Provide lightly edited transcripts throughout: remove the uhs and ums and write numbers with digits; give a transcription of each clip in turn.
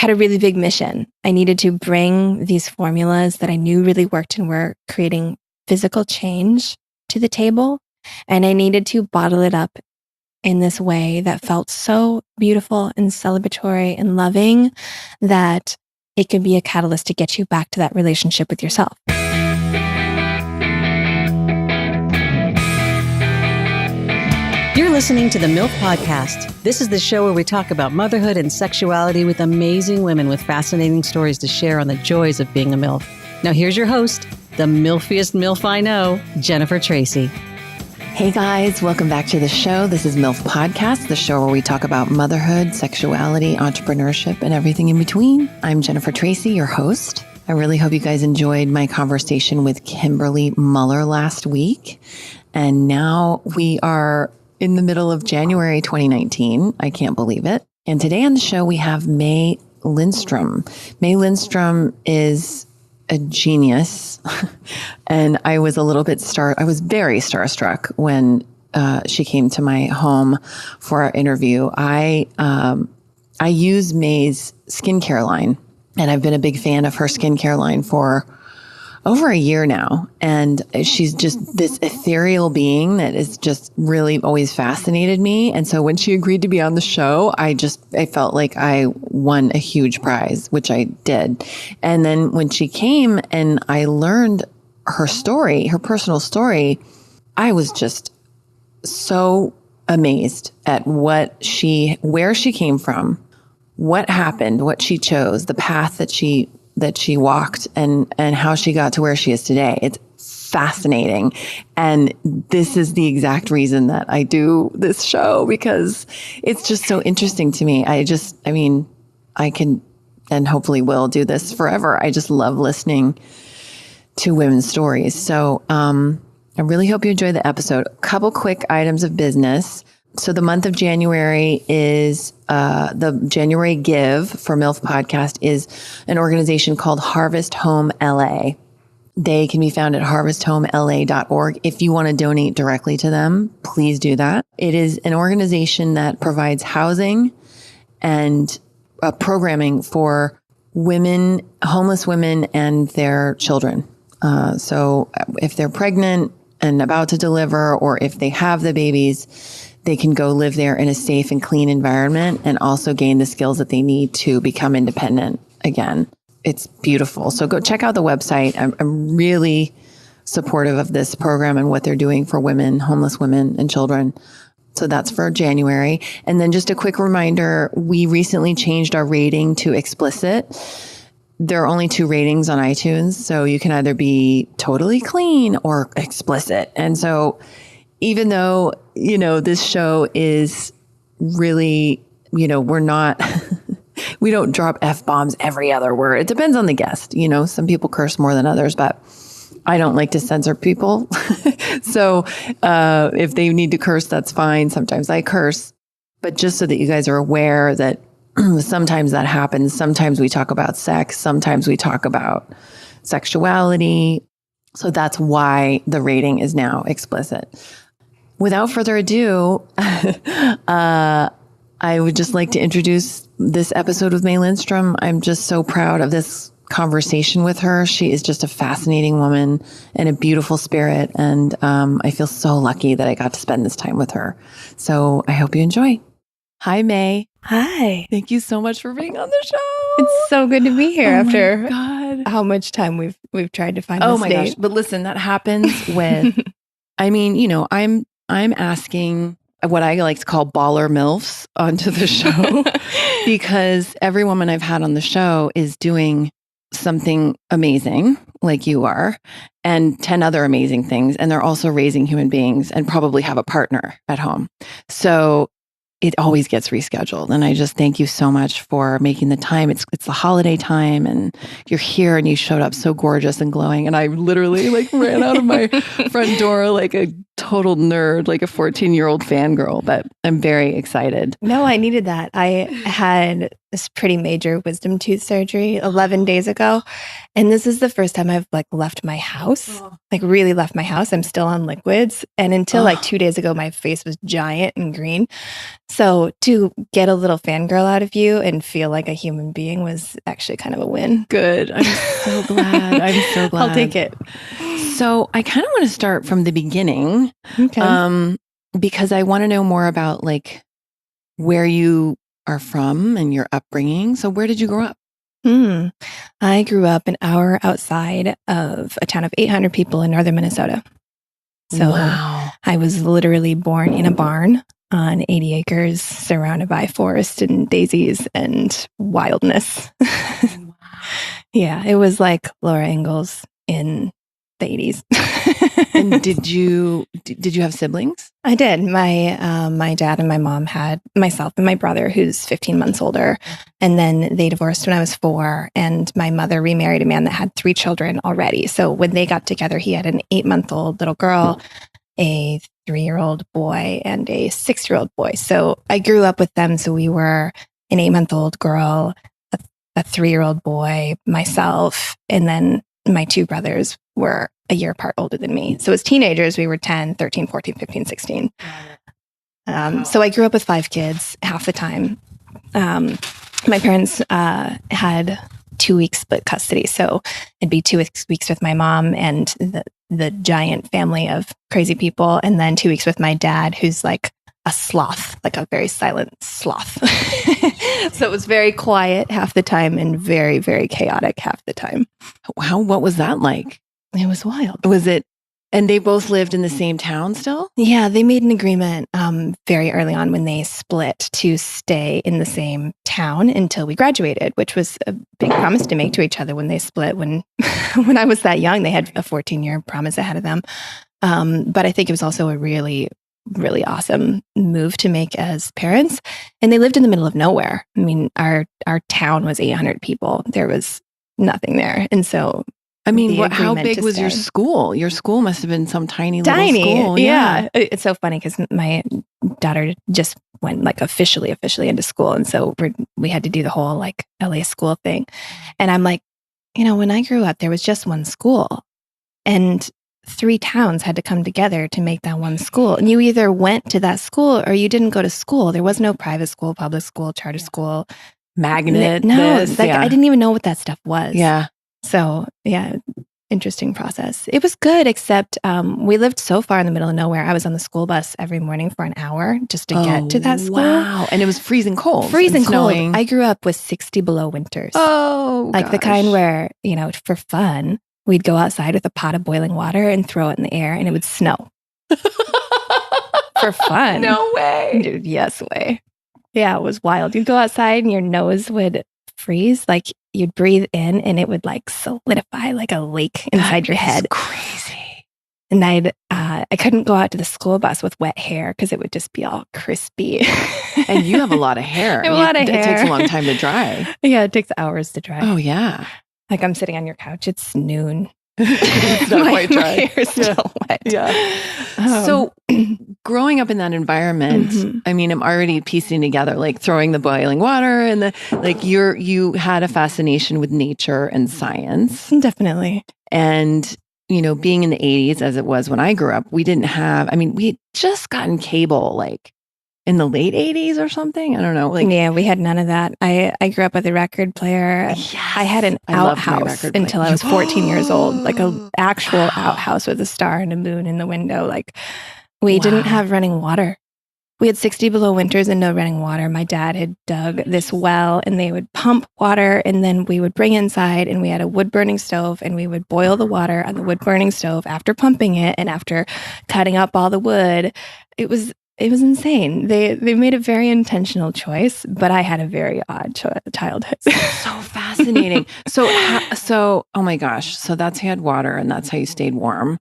had a really big mission. I needed to bring these formulas that I knew really worked and were creating physical change to the table. And I needed to bottle it up in this way that felt so beautiful and celebratory and loving that it could be a catalyst to get you back to that relationship with yourself. You're listening to the MILF Podcast. This is the show where we talk about motherhood and sexuality with amazing women with fascinating stories to share on the joys of being a MILF. Now here's your host, the MILFiest MILF I know, Jennifer Tracy. Hey guys, welcome back to the show. This is MILF Podcast, the show where we talk about motherhood, sexuality, entrepreneurship, and everything in between. I'm Jennifer Tracy, your host. I really hope you guys enjoyed my conversation with Kimberly Muller last week. And now we are in the middle of January 2019. I can't believe it. And today on the show, we have May Lindstrom. May Lindstrom is a genius. And I was I was very starstruck when she came to my home for our interview. I use May's skincare line, and I've been a big fan of her skincare line for over a year now. And she's just this ethereal being that is just really always fascinated me. And so when she agreed to be on the show, I felt like I won a huge prize, which I did. And then when she came and I learned her story, her personal story, I was just so amazed at where she came from, what happened, what she chose, the path that she walked and how she got to where she is today. It's fascinating. And this is the exact reason that I do this show, because it's just so interesting to me. I can and hopefully will do this forever. I just love listening to women's stories. So I really hope you enjoy the episode. A couple quick items of business. So the month of January is the January Give for MILF Podcast is an organization called Harvest Home LA. They can be found at harvesthomela.org. If you want to donate directly to them, please do that. It is an organization that provides housing and programming for women, homeless women and their children. So if they're pregnant and about to deliver, or if they have the babies, they can go live there in a safe and clean environment and also gain the skills that they need to become independent again. It's beautiful. So go check out the website. I'm really supportive of this program and what they're doing for women, homeless women and children. So that's for January. And then just a quick reminder, we recently changed our rating to explicit. There are only 2 ratings on iTunes, so you can either be totally clean or explicit. And so even though, this show is really, we're not, we don't drop F-bombs every other word. It depends on the guest. Some people curse more than others, but I don't like to censor people. So if they need to curse, that's fine. Sometimes I curse, but just so that you guys are aware that sometimes that happens. Sometimes we talk about sex. Sometimes we talk about sexuality. So that's why the rating is now explicit. Without further ado, I would just like to introduce this episode with May Lindstrom. I'm just so proud of this conversation with her. She is just a fascinating woman and a beautiful spirit. And I feel so lucky that I got to spend this time with her. So I hope you enjoy. Hi, May. Hi. Thank you so much for being on the show. It's so good to be here after God. how much time we've tried to find Oh this my date. gosh. But listen, that happens with, I'm asking what I like to call baller MILFs onto the show because every woman I've had on the show is doing something amazing like you are and 10 other amazing things. And they're also raising human beings and probably have a partner at home. So it always gets rescheduled. And I just thank you so much for making the time. It's the holiday time and you're here and you showed up so gorgeous and glowing. And I literally ran out of my front door like a total nerd, like a 14-year-old fangirl, but I'm very excited. No, I needed that. I had this pretty major wisdom tooth surgery 11 days ago. And this is the first time I've like left my house, like really left my house. I'm still on liquids. And until like 2 days ago, my face was giant and green. So to get a little fangirl out of you and feel like a human being was actually kind of a win. Good. I'm so glad. I'm so glad. I'll take it. So I kind of want to start from the beginning. Okay. Because I want to know more about like where you are from and your upbringing. So where did you grow up? I grew up an hour outside of a town of 800 people in northern Minnesota. So wow. I was literally born in a barn on 80 acres surrounded by forest and daisies and wildness. Wow. Yeah, it was like Laura Ingalls in the 80s. And did you have siblings? I did. My dad and my mom had myself and my brother, who's 15 months older. And then they divorced when I was 4. And my mother remarried a man that had 3 children already. So when they got together, he had an 8-month-old little girl, a 3-year-old boy, and a 6-year-old boy. So I grew up with them. So we were an 8-month-old girl, a 3-year-old boy, myself, and then my 2 brothers were a year apart older than me. So as teenagers, we were 10, 13, 14, 15, 16. So I grew up with 5 kids half the time. My parents had 2 weeks split custody. So it'd be 2 weeks with my mom and the giant family of crazy people. And then 2 weeks with my dad, who's like a sloth, like a very silent sloth. So it was very quiet half the time and very, very chaotic half the time. What was that like? It was wild. Was it, and they both lived in the same town still? Yeah, they made an agreement very early on when they split to stay in the same town until we graduated, which was a big promise to make to each other when they split. When I was that young, they had a 14-year promise ahead of them. But I think it was also a really, really awesome move to make as parents. And they lived in the middle of nowhere. I mean, our town was 800 people. There was nothing there. And so I mean, how big was your school? Your school must have been some tiny little school. Yeah. It's so funny because my daughter just went like officially into school. And so we had to do the whole like LA school thing. And I'm like, when I grew up, there was just one school and 3 towns had to come together to make that one school. And you either went to that school or you didn't go to school. There was no private school, public school, charter school. Magnet. No, I didn't even know what that stuff was. Yeah. So yeah, interesting process. It was good, except we lived so far in the middle of nowhere. I was on the school bus every morning for an hour just to get to that school. Wow. And it was freezing cold. Freezing cold. I grew up with 60 below winters. Oh, like the kind where, for fun, we'd go outside with a pot of boiling water and throw it in the air and it would snow. For fun. No way. Dude, yes way. Yeah, it was wild. You'd go outside and your nose would freeze. Like you'd breathe in and it would like solidify like a lake inside your head. Crazy. And I couldn't go out to the school bus with wet hair because it would just be all crispy. And you have a lot of hair. It takes a long time to dry. Yeah, it takes hours to dry. Oh yeah. Like I'm sitting on your couch. It's noon. It's not quite dry. My hair's still wet. Yeah. So growing up in that environment, I mean, I'm already piecing together, like throwing the boiling water and you had a fascination with nature and science. Definitely. And, being in the 80s as it was when I grew up, we had just gotten cable like in the late 80s or something. I don't know. Yeah, we had none of that. I grew up with a record player. Yes, I had an outhouse until I was 14 years old, like an actual outhouse with a star and a moon in the window. Like we didn't have running water. We had 60 below winters and no running water. My dad had dug this well and they would pump water and then we would bring it inside and we had a wood burning stove and we would boil the water on the wood burning stove after pumping it and after cutting up all the wood. It was insane. They made a very intentional choice, but I had a very odd childhood. So fascinating. So, oh my gosh. So that's how you had water and that's how you stayed warm.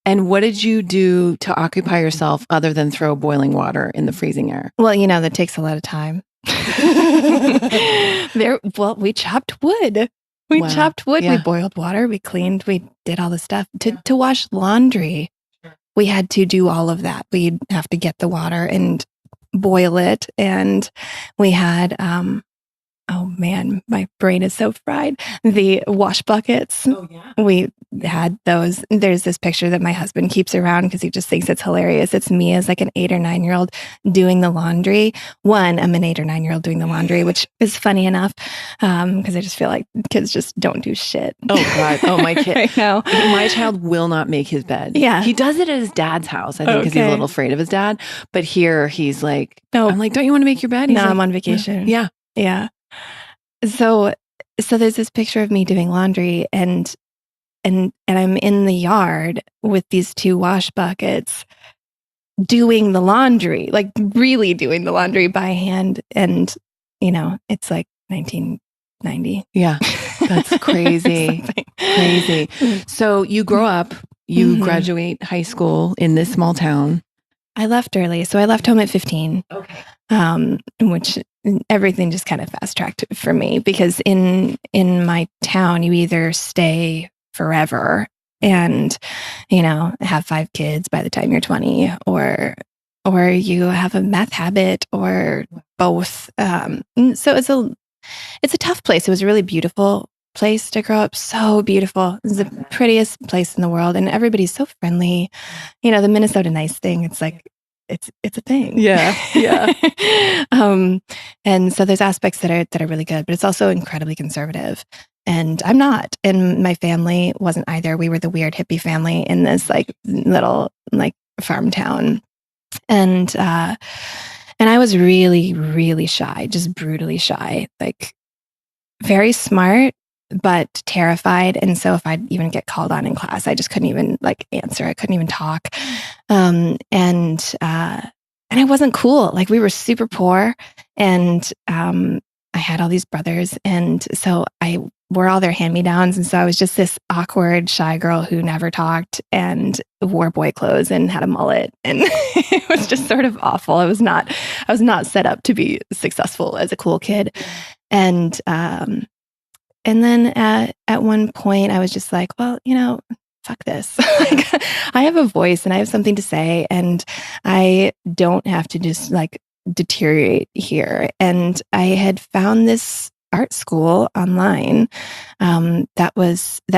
And what did you do to occupy yourself other than throw boiling water in the freezing air? Well, that takes a lot of time. We chopped wood. We chopped wood. Yeah. We boiled water. We cleaned. We did all the stuff to wash laundry we had to do all of that. We'd have to get the water and boil it. And we had, oh man, my brain is so fried. The wash buckets. Oh, yeah. We had those. There's this picture that my husband keeps around because he just thinks it's hilarious. It's me as like an 8 or 9 year old doing the laundry. I'm an 8 or 9 year old doing the laundry, which is funny enough because I just feel like kids just don't do shit. Oh God. Oh, my kid. Right now. My child will not make his bed. Yeah. He does it at his dad's house, I think, because he's a little afraid of his dad. But here he's like, No. I'm like, don't you want to make your bed? He's No, like, I'm on vacation. Yeah. Yeah. So there's this picture of me doing laundry and I'm in the yard with these 2 wash buckets doing the laundry, like really doing the laundry by hand. And, it's like 1990. Yeah. That's crazy. Crazy. So you grow up, you graduate high school in this small town. I left early. So I left home at 15. Okay. Which everything just kind of fast tracked for me because in my town, you either stay forever and, have 5 kids by the time you're 20 or you have a meth habit or both. So it's a tough place. It was a really beautiful place to grow up. So beautiful. It was the prettiest place in the world. And everybody's so friendly. The Minnesota nice thing. It's like, it's a thing. Yeah. Yeah. And so there's aspects that are really good, but it's also incredibly conservative. And I'm not. And my family wasn't either. We were the weird hippie family in this like little like farm town. And I was really, really shy, just brutally shy, like very smart, but terrified. And so if I'd even get called on in class, I just couldn't even like answer. I couldn't even talk. And I wasn't cool. Like we were super poor and, I had all these brothers. And so I wore all their hand-me-downs. And so I was just this awkward, shy girl who never talked and wore boy clothes and had a mullet. And it was just sort of awful. I was not set up to be successful as a cool kid. And then at one point I was just like, well, fuck this. Like, I have a voice and I have something to say and I don't have to just like deteriorate here. And I had found this art school online that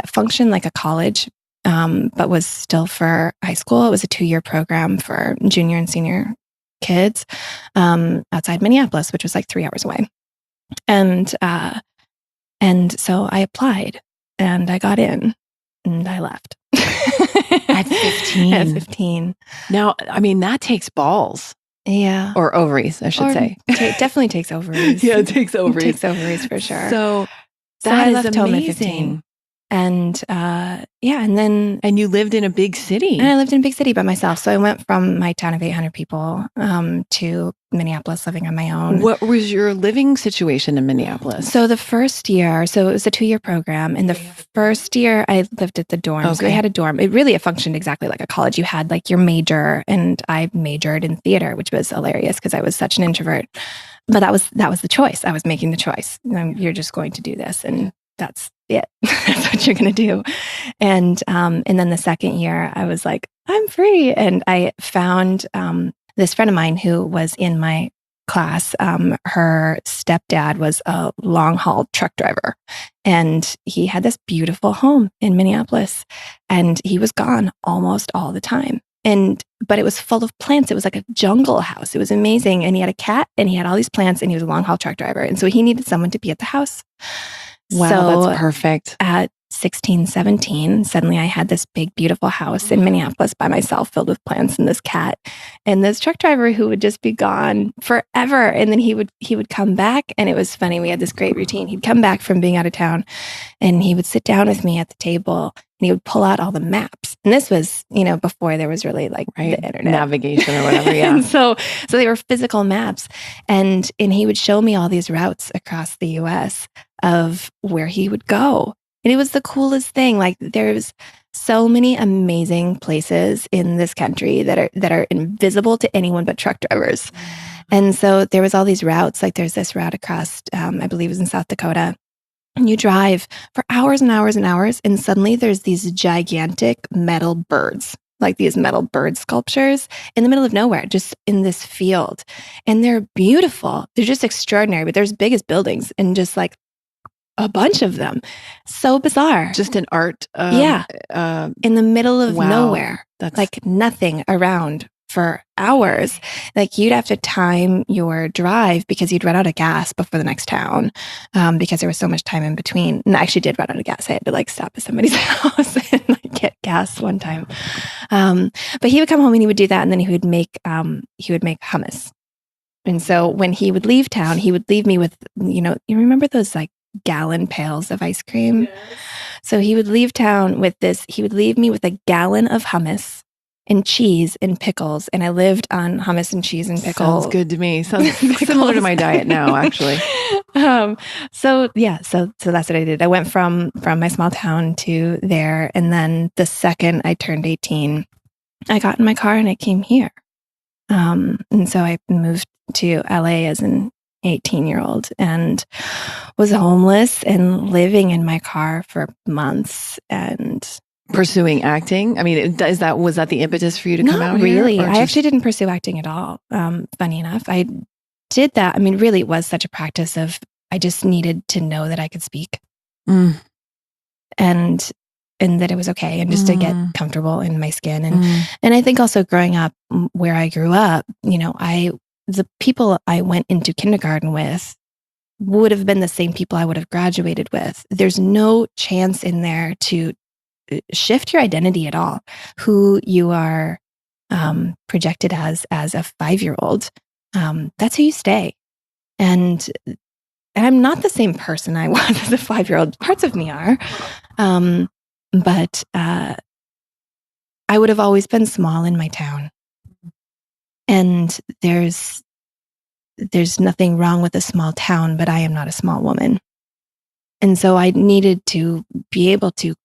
functioned like a college, but was still for high school. It was a 2-year program for junior and senior kids outside Minneapolis, which was like 3 hours away. And so I applied and I got in and I left. At 15. At 15. Now, I mean, that takes balls. Yeah. Or ovaries, I should say. Definitely takes ovaries. Yeah, it takes ovaries. It takes ovaries for sure. So I is left home at 15. And and then you lived in a big city. And I lived in a big city by myself. So I went from my town of 800 people to Minneapolis living on my own. What was your living situation in Minneapolis? So the first year, so it was a 2-year program. And the first year I lived at the dorm. Okay. So they had a dorm. It functioned exactly like a college. You had like your major and I majored in theater, which was hilarious because I was such an introvert. But that was the choice. I was making the choice. You're just going to do this. And that's it. That's what you're going to do. And then the second year I was like, I'm free. And I found this friend of mine who was in my class. Her stepdad was a long haul truck driver and he had this beautiful home in Minneapolis and he was gone almost all the time. But it was full of plants. It was like a jungle house. It was amazing. And he had a cat and he had all these plants and he was a long haul truck driver. And so he needed someone to be at the house. Wow, so that's perfect. At 16, 17, suddenly I had this big, beautiful house in Minneapolis by myself filled with plants and this cat and this truck driver who would just be gone forever. And then he would come back and it was funny. We had this great routine. He'd come back from being out of town and he would sit down with me at the table and he would pull out all the maps. And this was, before there was really like the internet. Navigation or whatever. Yeah. And so they were physical maps and he would show me all these routes across the US of where he would go. And it was the coolest thing. Like there's so many amazing places in this country that are invisible to anyone but truck drivers. And so there was all these routes. Like there's this route across, I believe it was in South Dakota. And you drive for hours and hours and hours. And suddenly there's these gigantic metal birds like these metal bird sculptures in the middle of nowhere, just in this field. And they're beautiful. They're just extraordinary, but they're as big as buildings and just like a bunch of them. So bizarre. Just an art. In the middle of nowhere. That's like nothing around for hours. Like you'd have to time your drive because you'd run out of gas before the next town because there was so much time in between. And I actually did run out of gas. I had to like stop at somebody's house and like get gas one time. But he would come home and he would do that. And then he would make hummus. And so when he would leave town, he would leave me with, you remember those like gallon pails of ice cream? Yes. So he would leave town with this. He would leave me with a gallon of hummus and cheese and pickles. And I lived on hummus and cheese and pickles. Sounds good to me. Sounds similar to my diet now, actually. So that's what I did. I went from my small town to there. And then the second I turned 18, I got in my car and I came here. And so I moved to LA as an 18-year-old and was homeless and living in my car for months and pursuing acting. I mean, was that the impetus for you to come out here? Not really. I actually didn't pursue acting at all. Funny enough, I did that. I mean, really, it was such a practice of I just needed to know that I could speak, and that it was okay, and just to get comfortable in my skin. And I think also growing up where I grew up, the people I went into kindergarten with would have been the same people I would have graduated with. There's no chance in there to shift your identity at all. Who you are projected as a 5-year-old, that's who you stay. And I'm not the same person I was as a 5-year-old. Parts of me are. But I would have always been small in my town. And there's nothing wrong with a small town, but I am not a small woman. And so I needed to be able to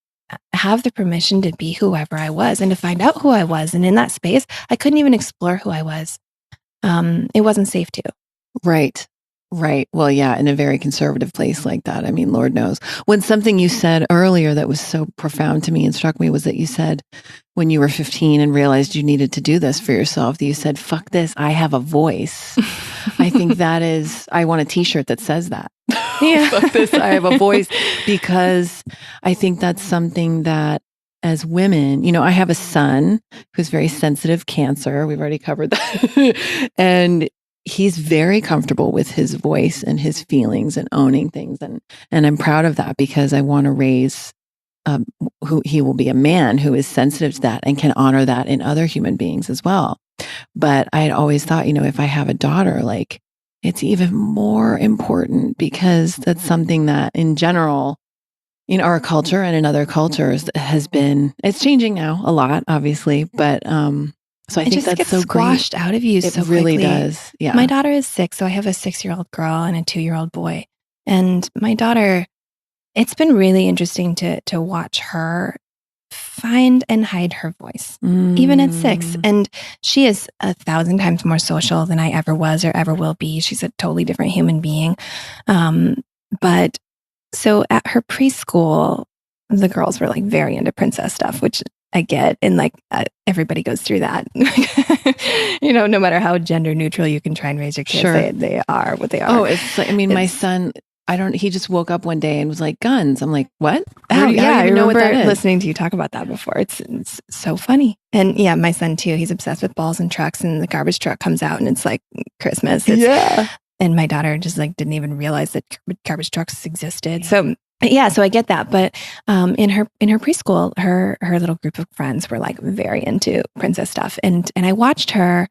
have the permission to be whoever I was and to find out who I was. And in that space, I couldn't even explore who I was. It wasn't safe to. Right. Well, yeah, in a very conservative place like that. I mean, Lord knows. When something you said earlier that was so profound to me and struck me was that you said when you were 15 and realized you needed to do this for yourself, that you said, fuck this, I have a voice. I think I want a t-shirt that says that. Yeah. Fuck this, I have a voice. Because I think that's something that as women, I have a son who's very sensitive cancer. We've already covered that. And he's very comfortable with his voice and his feelings and owning things. And I'm proud of that because I want to raise who he will be a man who is sensitive to that and can honor that in other human beings as well. But I had always thought, if I have a daughter, like it's even more important because that's something that in general, in our culture and in other cultures it's changing now a lot, obviously, but, so I think that's gets so squashed great. out of you so really quickly. Does. Yeah. My daughter is 6, so I have a 6-year-old girl and a 2-year-old boy. And my daughter, it's been really interesting to watch her find and hide her voice, even at 6. And she is 1,000 times more social than I ever was or ever will be. She's a totally different human being. But so at her preschool, the girls were like very into princess stuff, which I get. And like everybody goes through that, no matter how gender neutral you can try and raise your kids, sure. they are what they are. Oh, it's like, my son, he just woke up one day and was like, guns. I'm like, what? I know what that remember is. listening to you talk about that before. It's so funny. And yeah, my son too, he's obsessed with balls and trucks, and the garbage truck comes out and it's like Christmas. Yeah. And my daughter just like didn't even realize that garbage trucks existed. So yeah, so I get that. But in her preschool, her little group of friends were like very into princess stuff. And I watched her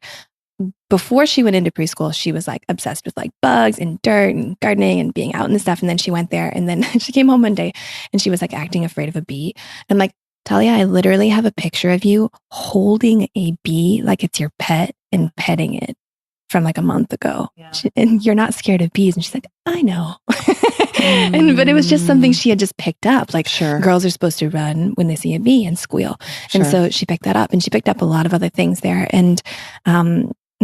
before she went into preschool. She was like obsessed with like bugs and dirt and gardening and being out and stuff. And then she went there, and then she came home one day and she was like acting afraid of a bee. I'm like, Talia, I literally have a picture of you holding a bee like it's your pet and petting it from like a month ago. Yeah. And you're not scared of bees. And she's like, I know. But it was just something she had just picked up. Like, sure, girls are supposed to run when they see a bee and squeal. Sure. And so she picked that up, and she picked up a lot of other things there. And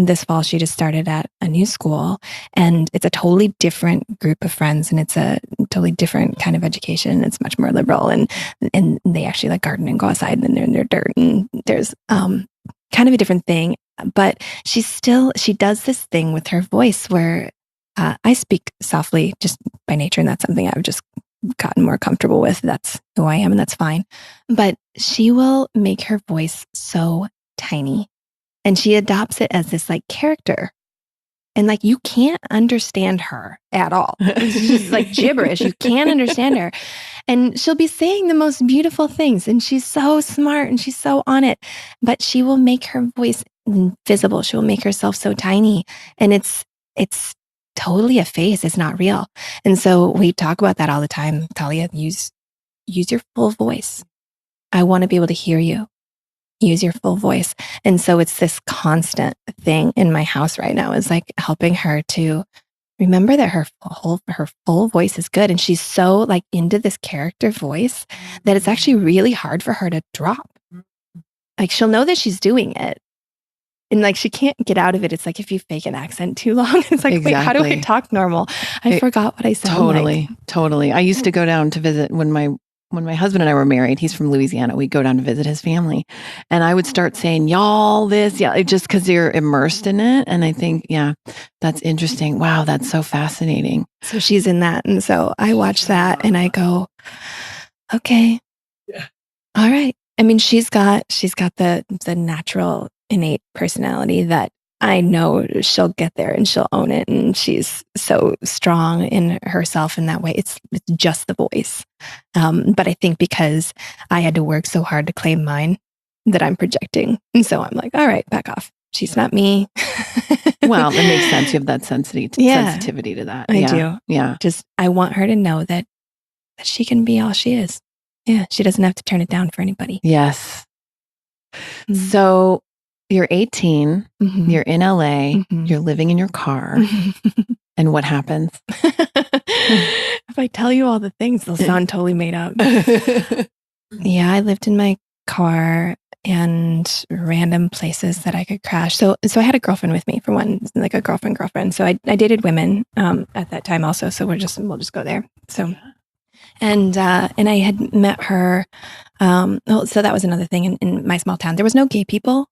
this fall, she just started at a new school, and it's a totally different group of friends, and it's a totally different kind of education. It's much more liberal, and they actually like garden and go outside, and they're in their dirt, and there's kind of a different thing. But she does this thing with her voice where I speak softly just by nature, and that's something I've just gotten more comfortable with. That's who I am, and that's fine. But she will make her voice so tiny, and she adopts it as this like character. And like, you can't understand her at all. It's just like gibberish. You can't understand her. And she'll be saying the most beautiful things. And she's so smart and she's so on it. But she will make her voice invisible. She will make herself so tiny. And it's totally a face. It's not real. And so we talk about that all the time. Talia, use your full voice. I want to be able to hear you. Use your full voice. And so it's this constant thing in my house right now, is like helping her to remember that her full voice is good. And she's so like into this character voice that it's actually really hard for her to drop. Like, she'll know that she's doing it, and like, she can't get out of it. It's like if you fake an accent too long, it's like, Exactly. wait, how do I talk normal? I forgot what I sound like. Totally. I used to go down to visit when my husband and I were married. He's from Louisiana. We'd go down to visit his family, and I would start saying, y'all, this, yeah, just because you're immersed in it. And I think, yeah, that's interesting. Wow, that's so fascinating. So she's in that. And so I watch that and I go, okay, all right. I mean, she's got the natural innate personality that I know she'll get there and she'll own it. And she's so strong in herself in that way. It's just the voice. But I think because I had to work so hard to claim mine, that I'm projecting. And so I'm like, all right, back off. She's not me. Well, that makes sense. You have that sensitivity to that. I do. Yeah. Just, I want her to know that she can be all she is. Yeah. She doesn't have to turn it down for anybody. Yes. Mm. So you're 18, you're in LA, Mhm. you're living in your car, and what happens? If I tell you all the things, they'll sound totally made up. Yeah, I lived in my car and random places that I could crash. So I had a girlfriend with me, for one, like a girlfriend. So I dated women at that time also. So we'll just go there. So and I had met her. So that was another thing in my small town. There was no gay people.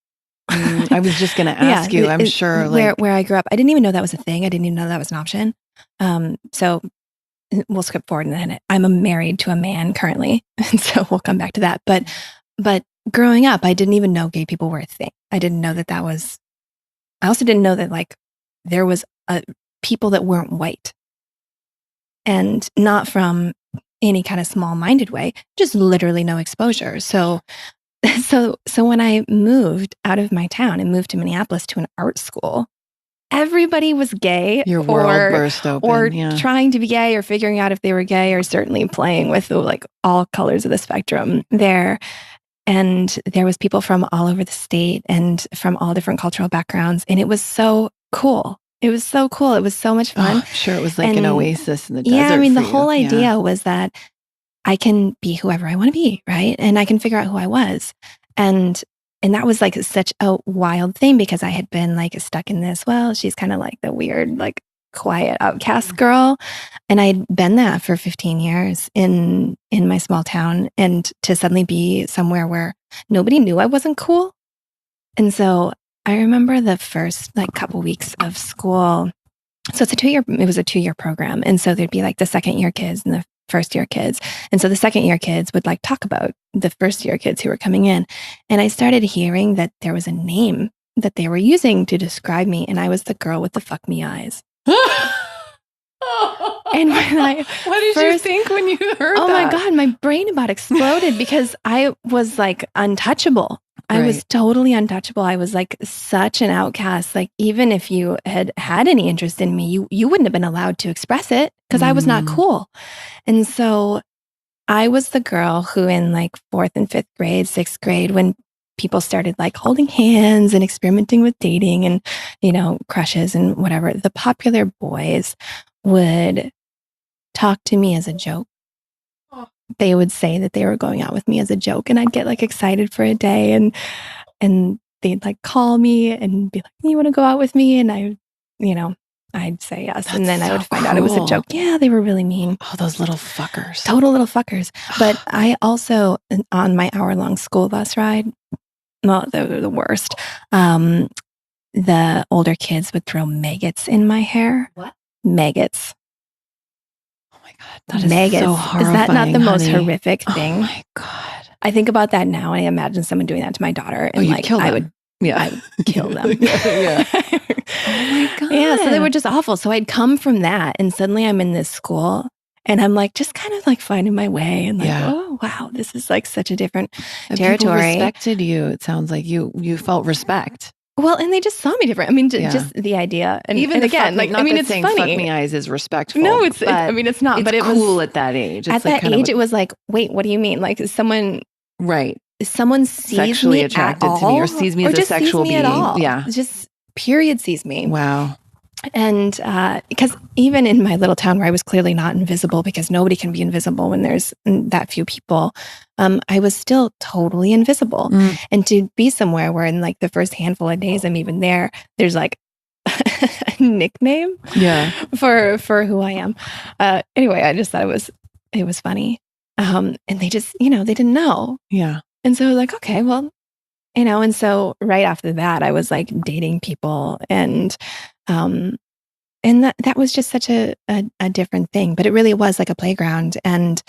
I was just going to ask you. I'm sure, like, where I grew up, I didn't even know that was a thing. I didn't even know that was an option. So we'll skip forward in a minute. I'm married to a man currently, and so we'll come back to that. But growing up, I didn't even know gay people were a thing. I didn't know that was. I also didn't know that like there was people that weren't white, and not from any kind of small-minded way. Just literally no exposure. So when I moved out of my town and moved to Minneapolis to an art school, everybody was gay. Your world burst open. Or yeah. trying to be gay, or figuring out if they were gay, or certainly playing with like all colors of the spectrum there. And there was people from all over the state and from all different cultural backgrounds. And it was so cool. It was so cool. It was so much fun. I'm sure it was like an oasis in the desert. Yeah, I mean, the for you. whole idea was that I can be whoever I want to be, right? And I can figure out who I was. And that was like such a wild thing, because I had been like stuck in this, well, she's kind of like the weird, like quiet outcast girl. And I'd been that for 15 years in my small town, and to suddenly be somewhere where nobody knew I wasn't cool. And so I remember the first like couple weeks of school. So it was a 2-year program. And so there'd be like the second year kids and the first year kids. And so the second year kids would like talk about the first year kids who were coming in. And I started hearing that there was a name that they were using to describe me. And I was the girl with the fuck me eyes. And what did you think when you heard that? Oh my God, my brain about exploded, because I was like untouchable. I was totally untouchable. I was like such an outcast. Like, even if you had any interest in me, you wouldn't have been allowed to express it, because I was not cool. And so I was the girl who in like 4th and 5th grade, 6th grade, when people started like holding hands and experimenting with dating and, crushes and whatever, the popular boys would talk to me as a joke. They would say that they were going out with me as a joke, and I'd get like excited for a day, and they'd like call me and be like, you want to go out with me? And I'd say yes. And then I would find out it was a joke. Yeah, they were really mean. Oh, those little fuckers. Total little fuckers. But I also, on my hour-long school bus ride, well, they were the worst. The older kids would throw maggots in my hair. What? Maggots. Oh my God. That is Maggots. so horrifying. Is that not the most honey? horrific thing? Oh my God. I think about that now and I imagine someone doing that to my daughter. And you'd kill them. I would kill them. Yeah. Oh my God. Yeah. So they were just awful. So I'd come from that and suddenly I'm in this school and I'm like, just kind of like finding my way and like, oh, wow, this is like such a different territory. People respected you. It sounds like you felt respect. Well, and they just saw me different. I mean, just the idea. And even and again, like, I mean, it's saying funny. Fuck me eyes is respectful. No, it's not. But it was cool at that age. It's at that age, it was like, wait, what do you mean? Like someone sees sexually me attracted at to me all, or sees me as a sexual being. At all. Yeah, just period sees me. Wow. And because even in my little town where I was clearly not invisible, because nobody can be invisible when there's that few people, I was still totally invisible. And to be somewhere where in like the first handful of days I'm even there, there's like a nickname for who I am. Anyway, I just thought it was funny. And they just, they didn't know. Yeah. And so I was like, okay, well, and so right after that, I was like dating people and that was just such a different thing, but it really was like a playground. And,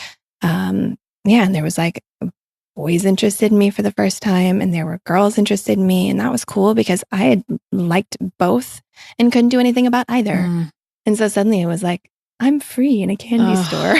and there was like boys interested in me for the first time and there were girls interested in me. And that was cool because I had liked both and couldn't do anything about either. And so suddenly it was like, I'm free in a candy store.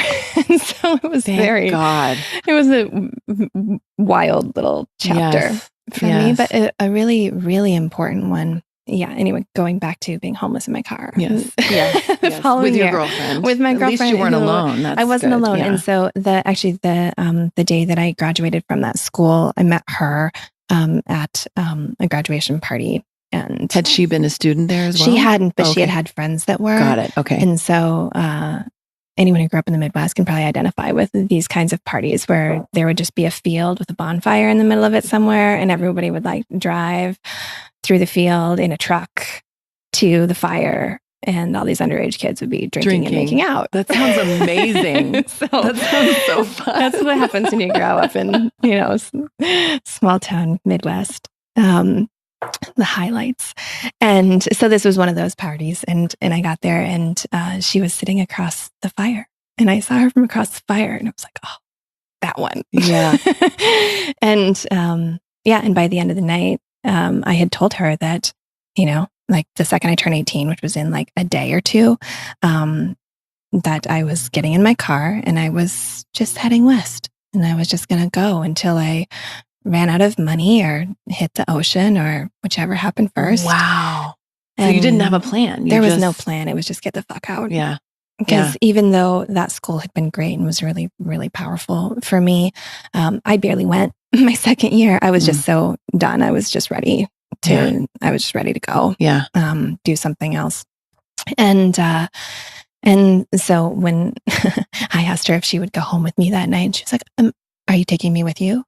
And so it was it was a wild little chapter for me, but a really, really important one. Yeah. Anyway, going back to being homeless in my car. Yes. The following with your year, girlfriend. with my girlfriend. At least you weren't alone. I wasn't alone. Yeah. And so the day that I graduated from that school, I met her at a graduation party. And had she been a student there as well? She hadn't, but she had friends that were. Got it. Okay. And so anyone who grew up in the Midwest can probably identify with these kinds of parties where there would just be a field with a bonfire in the middle of it somewhere, and everybody would like drive through the field in a truck to the fire, and all these underage kids would be drinking. And making out. That sounds amazing. That sounds so fun. That's what happens when you grow up in, small town Midwest. The highlights. And so this was one of those parties, and I got there and she was sitting across the fire, and I saw her from across the fire, and I was like, oh, that one. Yeah. And and by the end of the night, I had told her that, like the second I turned 18, which was in like a day or two, that I was getting in my car and I was just heading west, and I was just going to go until I ran out of money or hit the ocean or whichever happened first. Wow. And so you didn't have a plan. There was no plan. It was just get the fuck out. Yeah. Because even though that school had been great and was really, really powerful for me, I barely went my second year. I was just so done. I was just ready to go. Yeah. Do something else. And so when I asked her if she would go home with me that night, she was like, are you taking me with you?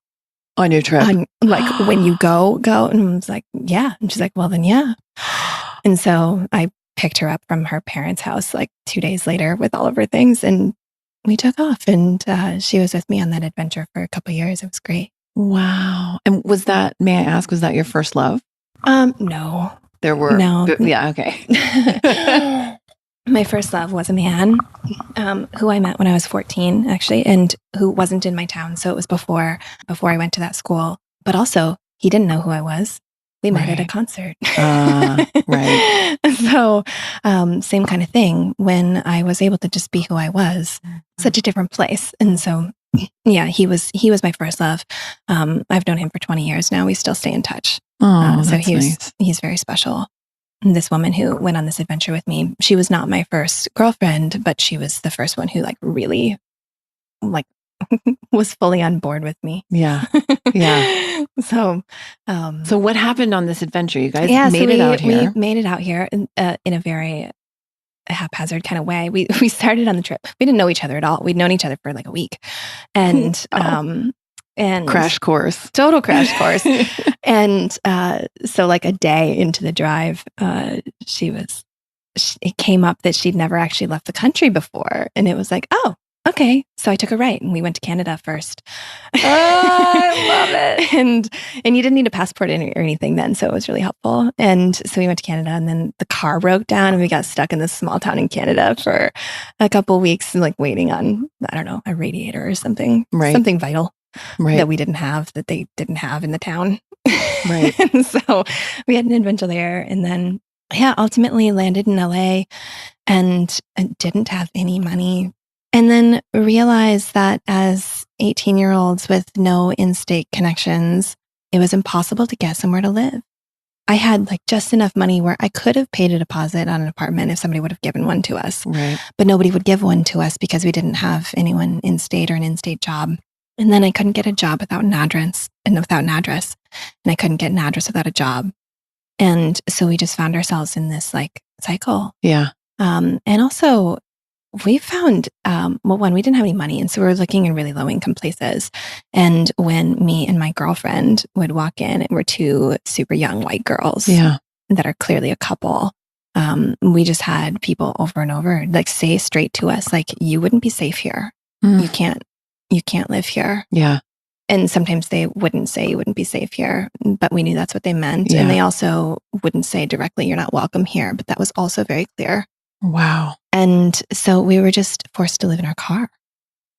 On your trip? Like, when you go. And I was like, yeah. And she's like, well, then yeah. And so I picked her up from her parents' house like 2 days later with all of her things, and we took off. And she was with me on that adventure for a couple of years. It was great. Wow. And may I ask, was that your first love? No. There were? No. Yeah, okay. My first love was a man who I met when I was 14, actually, and who wasn't in my town. So it was before I went to that school. But also, he didn't know who I was. We met at a concert. Right. So same kind of thing. When I was able to just be who I was, such a different place. And so, yeah, he was my first love. I've known him for 20 years now. We still stay in touch. Oh, so nice. He's very special. This woman who went on this adventure with me, she was not my first girlfriend, but she was the first one who like really like was fully on board with me. Yeah. Yeah. So what happened on this adventure? You guys made it out here. We made it out here in a very haphazard kind of way. We started on the trip. We didn't know each other at all. We'd known each other for like a week. And And crash course. Total crash course. And so like a day into the drive, it came up that she'd never actually left the country before. And it was like, oh, okay. So I took a right and we went to Canada first. Oh, I love it. And you didn't need a passport or anything then. So it was really helpful. And so we went to Canada, and then the car broke down and we got stuck in this small town in Canada for a couple of weeks, like waiting on, I don't know, a radiator or something, something vital that we didn't have, that they didn't have in the town. Right. And so we had an adventure there, and then ultimately landed in LA and didn't have any money. And then realized that as 18-year-olds with no in-state connections, it was impossible to get somewhere to live. I had like just enough money where I could have paid a deposit on an apartment if somebody would have given one to us. Right. But nobody would give one to us because we didn't have anyone in-state or an in-state job. And then I couldn't get a job without an address. And I couldn't get an address without a job. And so we just found ourselves in this like cycle. Yeah. And also we found, one, we didn't have any money. And so we were looking in really low income places. And when me and my girlfriend would walk in, we're two super young white girls that are clearly a couple. We just had people over and over like say straight to us, like, you wouldn't be safe here. You can't live here. Yeah. And sometimes they wouldn't say you wouldn't be safe here, but we knew that's what they meant. And they also wouldn't say directly, you're not welcome here. But that was also very clear. Wow. And so we were just forced to live in our car.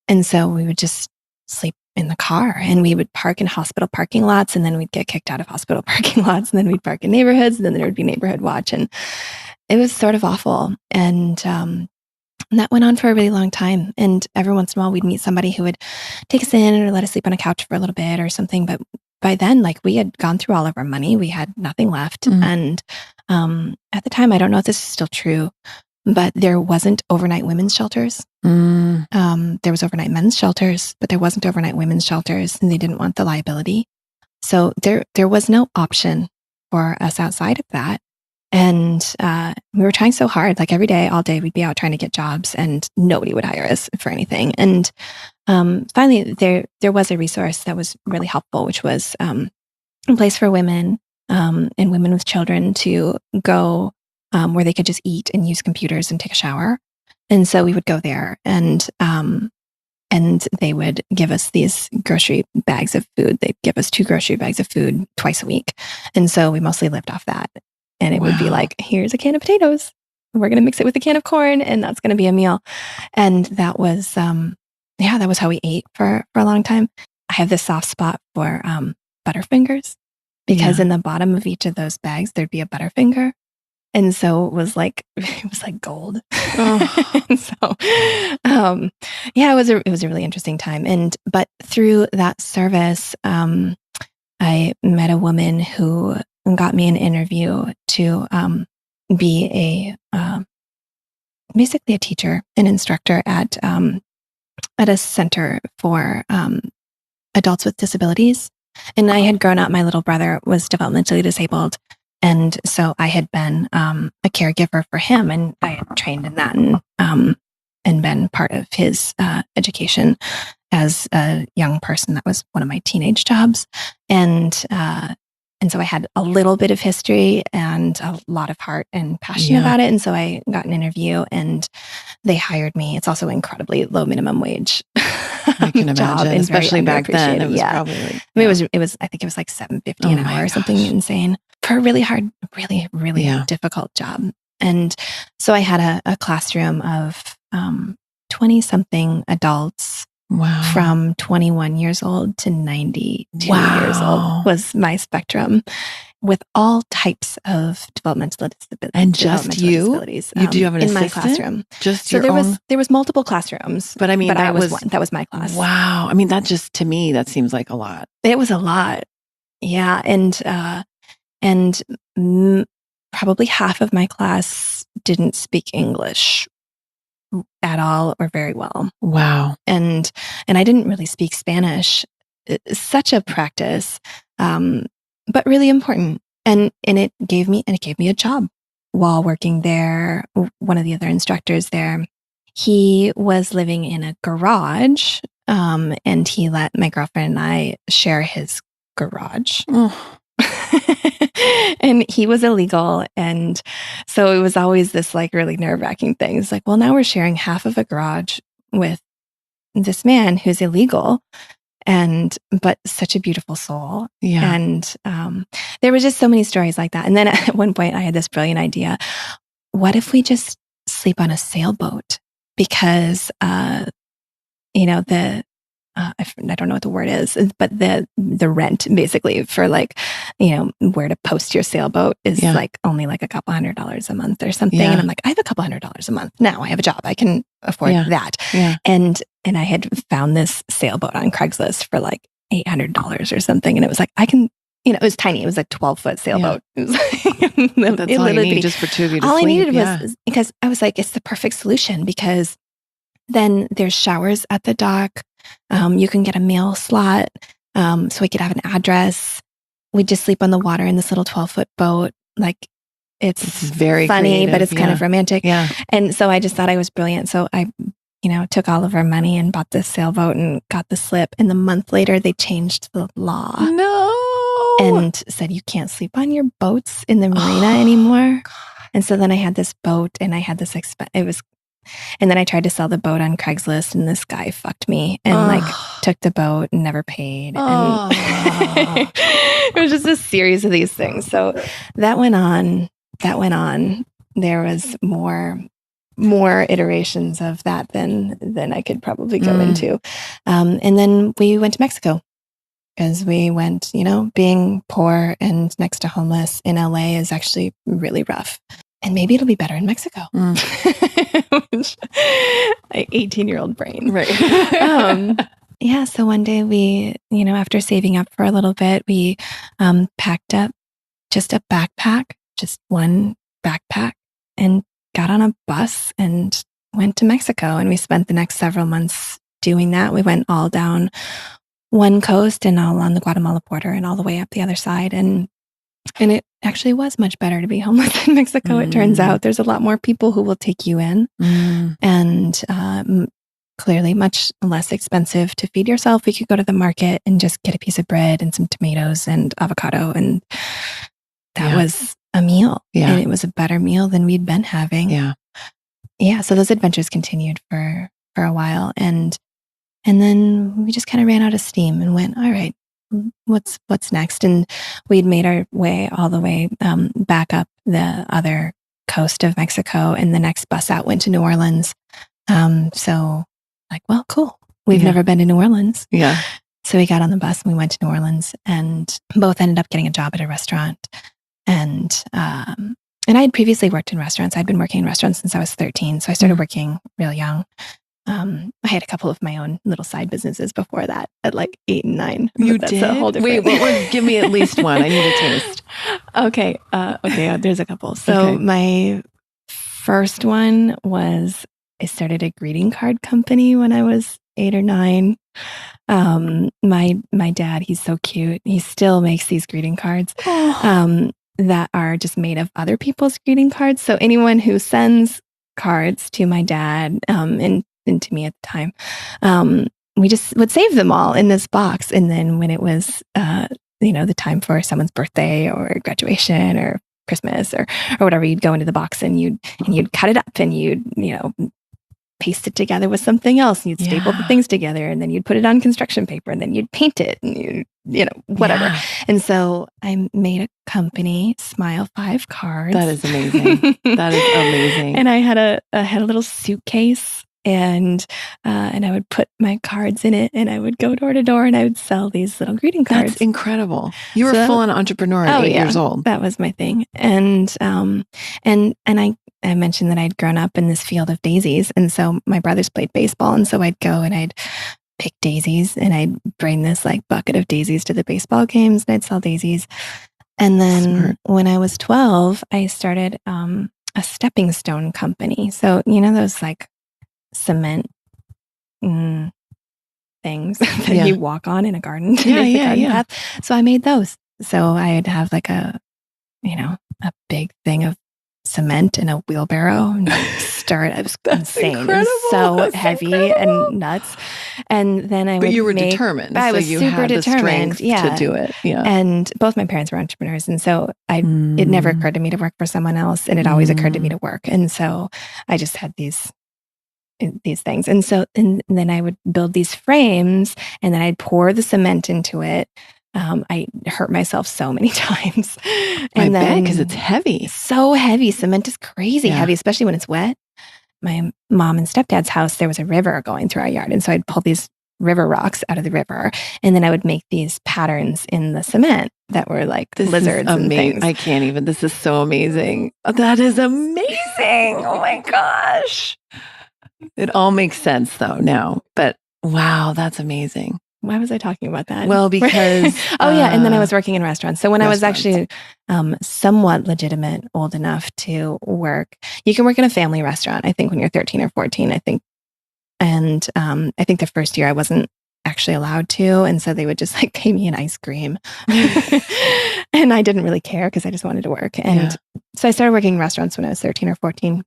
And so we would just sleep in the car, and we would park in hospital parking lots, and then we'd get kicked out of hospital parking lots, and then we'd park in neighborhoods, and then there would be neighborhood watch. And it was sort of awful. And that went on for a really long time. And every once in a while we'd meet somebody who would take us in or let us sleep on a couch for a little bit or something. But by then, like, we had gone through all of our money. We had nothing left. And at the time, I don't know if this is still true, but there wasn't overnight women's shelters. There was overnight men's shelters, but there wasn't overnight women's shelters, and they didn't want the liability. So there was no option for us outside of that. And we were trying so hard, like every day, all day, we'd be out trying to get jobs, and nobody would hire us for anything. And finally, there was a resource that was really helpful, which was a place for women and women with children to go where they could just eat and use computers and take a shower. And so we would go there, and they would give us these grocery bags of food. They'd give us 2 grocery bags of food twice a week. And so we mostly lived off that. And it would be like, here's a can of potatoes. We're going to mix it with a can of corn, and that's going to be a meal. And that was, that was how we ate for a long time. I have this soft spot for Butterfingers, because in the bottom of each of those bags, there'd be a Butterfinger. And so it was like gold. Oh. And so, it was a really interesting time. But through that service, I met a woman who got me an interview to be basically a teacher, an instructor at a center for adults with disabilities. And I had grown up, my little brother was developmentally disabled. And so I had been a caregiver for him, and I had trained in that and been part of his education as a young person. That was one of my teenage jobs. And so I had a little bit of history and a lot of heart and passion about it. And so I got an interview, and they hired me. It's also incredibly low minimum wage. I can imagine, especially back then. It was probably like, I think it was like $7.50 an hour or something insane for a really hard, really, really difficult job. And so I had a classroom of 20 something adults. Wow. From 21 years old to 92 years old was my spectrum, with all types of developmental disabilities. And just you? You do have an assistant? In my classroom. Just so your own? There was multiple classrooms. But I mean, that was my class. Wow. I mean, that just, to me, that seems like a lot. It was a lot. Yeah. And probably half of my class didn't speak English at all or very well. Wow. And I didn't really speak Spanish. Such a practice, but really important. And it gave me a job while working there. One of the other instructors there, he was living in a garage And he let my girlfriend and I share his garage. Oh. And he was illegal. And so it was always this like really nerve-wracking thing. It's like, well, now we're sharing half of a garage with this man who's illegal, but such a beautiful soul. Yeah. And there were just so many stories like that. And then at one point I had this brilliant idea. What if we just sleep on a sailboat? Because, I don't know what the word is, but the rent basically for like, where to post your sailboat is like only like a couple $100 a month or something. Yeah. And I'm like, I have a couple $100 a month. Now I have a job. I can afford that. Yeah. And I had found this sailboat on Craigslist for like $800 or something. And it was like, it was tiny. It was a 12-foot sailboat. Yeah. It was like, that's all you need just for two of you to all sleep. I needed was, because I was like, it's the perfect solution, because then there's showers at the dock. You can get a mail slot. So we could have an address. We just sleep on the water in this little 12-foot boat. Like it's very funny, creative, but it's kind of romantic. Yeah. And so I just thought I was brilliant. So I, took all of our money and bought this sailboat and got the slip. And the month later, they changed the law. No. And said, you can't sleep on your boats in the marina anymore. God. And so then I had this boat and I had this and then I tried to sell the boat on Craigslist, and this guy fucked me and took the boat and never paid. And it was just a series of these things. So that went on. There was more iterations of that than I could probably go into. And then we went to Mexico, because we went, being poor and next to homeless in LA is actually really rough. And maybe it'll be better in Mexico. My 18-year-old brain. Right. So one day we, after saving up for a little bit, we packed up just a backpack, just one backpack, and got on a bus and went to Mexico. And we spent the next several months doing that. We went all down one coast and all on the Guatemala border and all the way up the other side. And it actually was much better to be homeless in Mexico. It turns out there's a lot more people who will take you in, and clearly much less expensive to feed yourself. We could go to the market and just get a piece of bread and some tomatoes and avocado, and that was a meal. Yeah. And it was a better meal than we'd been having. Yeah. So those adventures continued for a while, and then we just kind of ran out of steam and went, all right, what's next? And we'd made our way all the way back up the other coast of Mexico, and the next bus out went to New Orleans. So like, well, cool. We've never been to New Orleans. Yeah. So we got on the bus and we went to New Orleans, and both ended up getting a job at a restaurant. And I had previously worked in restaurants. I'd been working in restaurants since I was 13. So I started working real young. I had a couple of my own little side businesses before that at like 8 and 9. You did? Wait, give me at least one. I need a taste. Okay. There's a couple. So my first one was, I started a greeting card company when I was 8 or 9. My dad, he's so cute. He still makes these greeting cards that are just made of other people's greeting cards. So anyone who sends cards to my dad and to me at the time, we just would save them all in this box. And then when it was, the time for someone's birthday or graduation or Christmas or whatever, you'd go into the box and you'd cut it up and you'd, paste it together with something else, and you'd staple the things together, and then you'd put it on construction paper, and then you'd paint it, and whatever. Yeah. And so I made a company, Smile 5 Cards. That is amazing. That is amazing. And I had a little suitcase, and I would put my cards in it, and I would go door to door, and I would sell these little greeting cards. That's incredible. You were full on entrepreneur at 8 years old. That was my thing. And I mentioned that I'd grown up in this field of daisies. And so my brothers played baseball. And so I'd go and I'd pick daisies, and I'd bring this like bucket of daisies to the baseball games, and I'd sell daisies. And then when I was 12, I started a stepping stone company. So, those like cement things that you walk on in a garden to make the garden path. So I made those. So I'd have like a big thing of cement in a wheelbarrow and start. It was insane. Incredible. It was so That's heavy incredible. and nuts. And then I would But you were determined. I was so you super had the determined. strength to do it. Yeah. And both my parents were entrepreneurs. And so it never occurred to me to work for someone else. And it always occurred to me to work. And so I just had these things. And so, and then I would build these frames and then I'd pour the cement into it. I hurt myself so many times. And then because it's heavy. So heavy. Cement is crazy heavy, especially when it's wet. My mom and stepdad's house, there was a river going through our yard. And so I'd pull these river rocks out of the river. And then I would make these patterns in the cement that were like lizards and things. I can't even. This is so amazing. That is amazing. Oh my gosh. It all makes sense though now. But wow, that's amazing. Why was I talking about that? Well, because... and then I was working in restaurants. So when I was actually somewhat legitimate, old enough to work, you can work in a family restaurant, I think when you're 13 or 14, I think. And I think the first year I wasn't actually allowed to. And so they would just like pay me an ice cream. And I didn't really care because I just wanted to work. And so I started working in restaurants when I was 13 or 14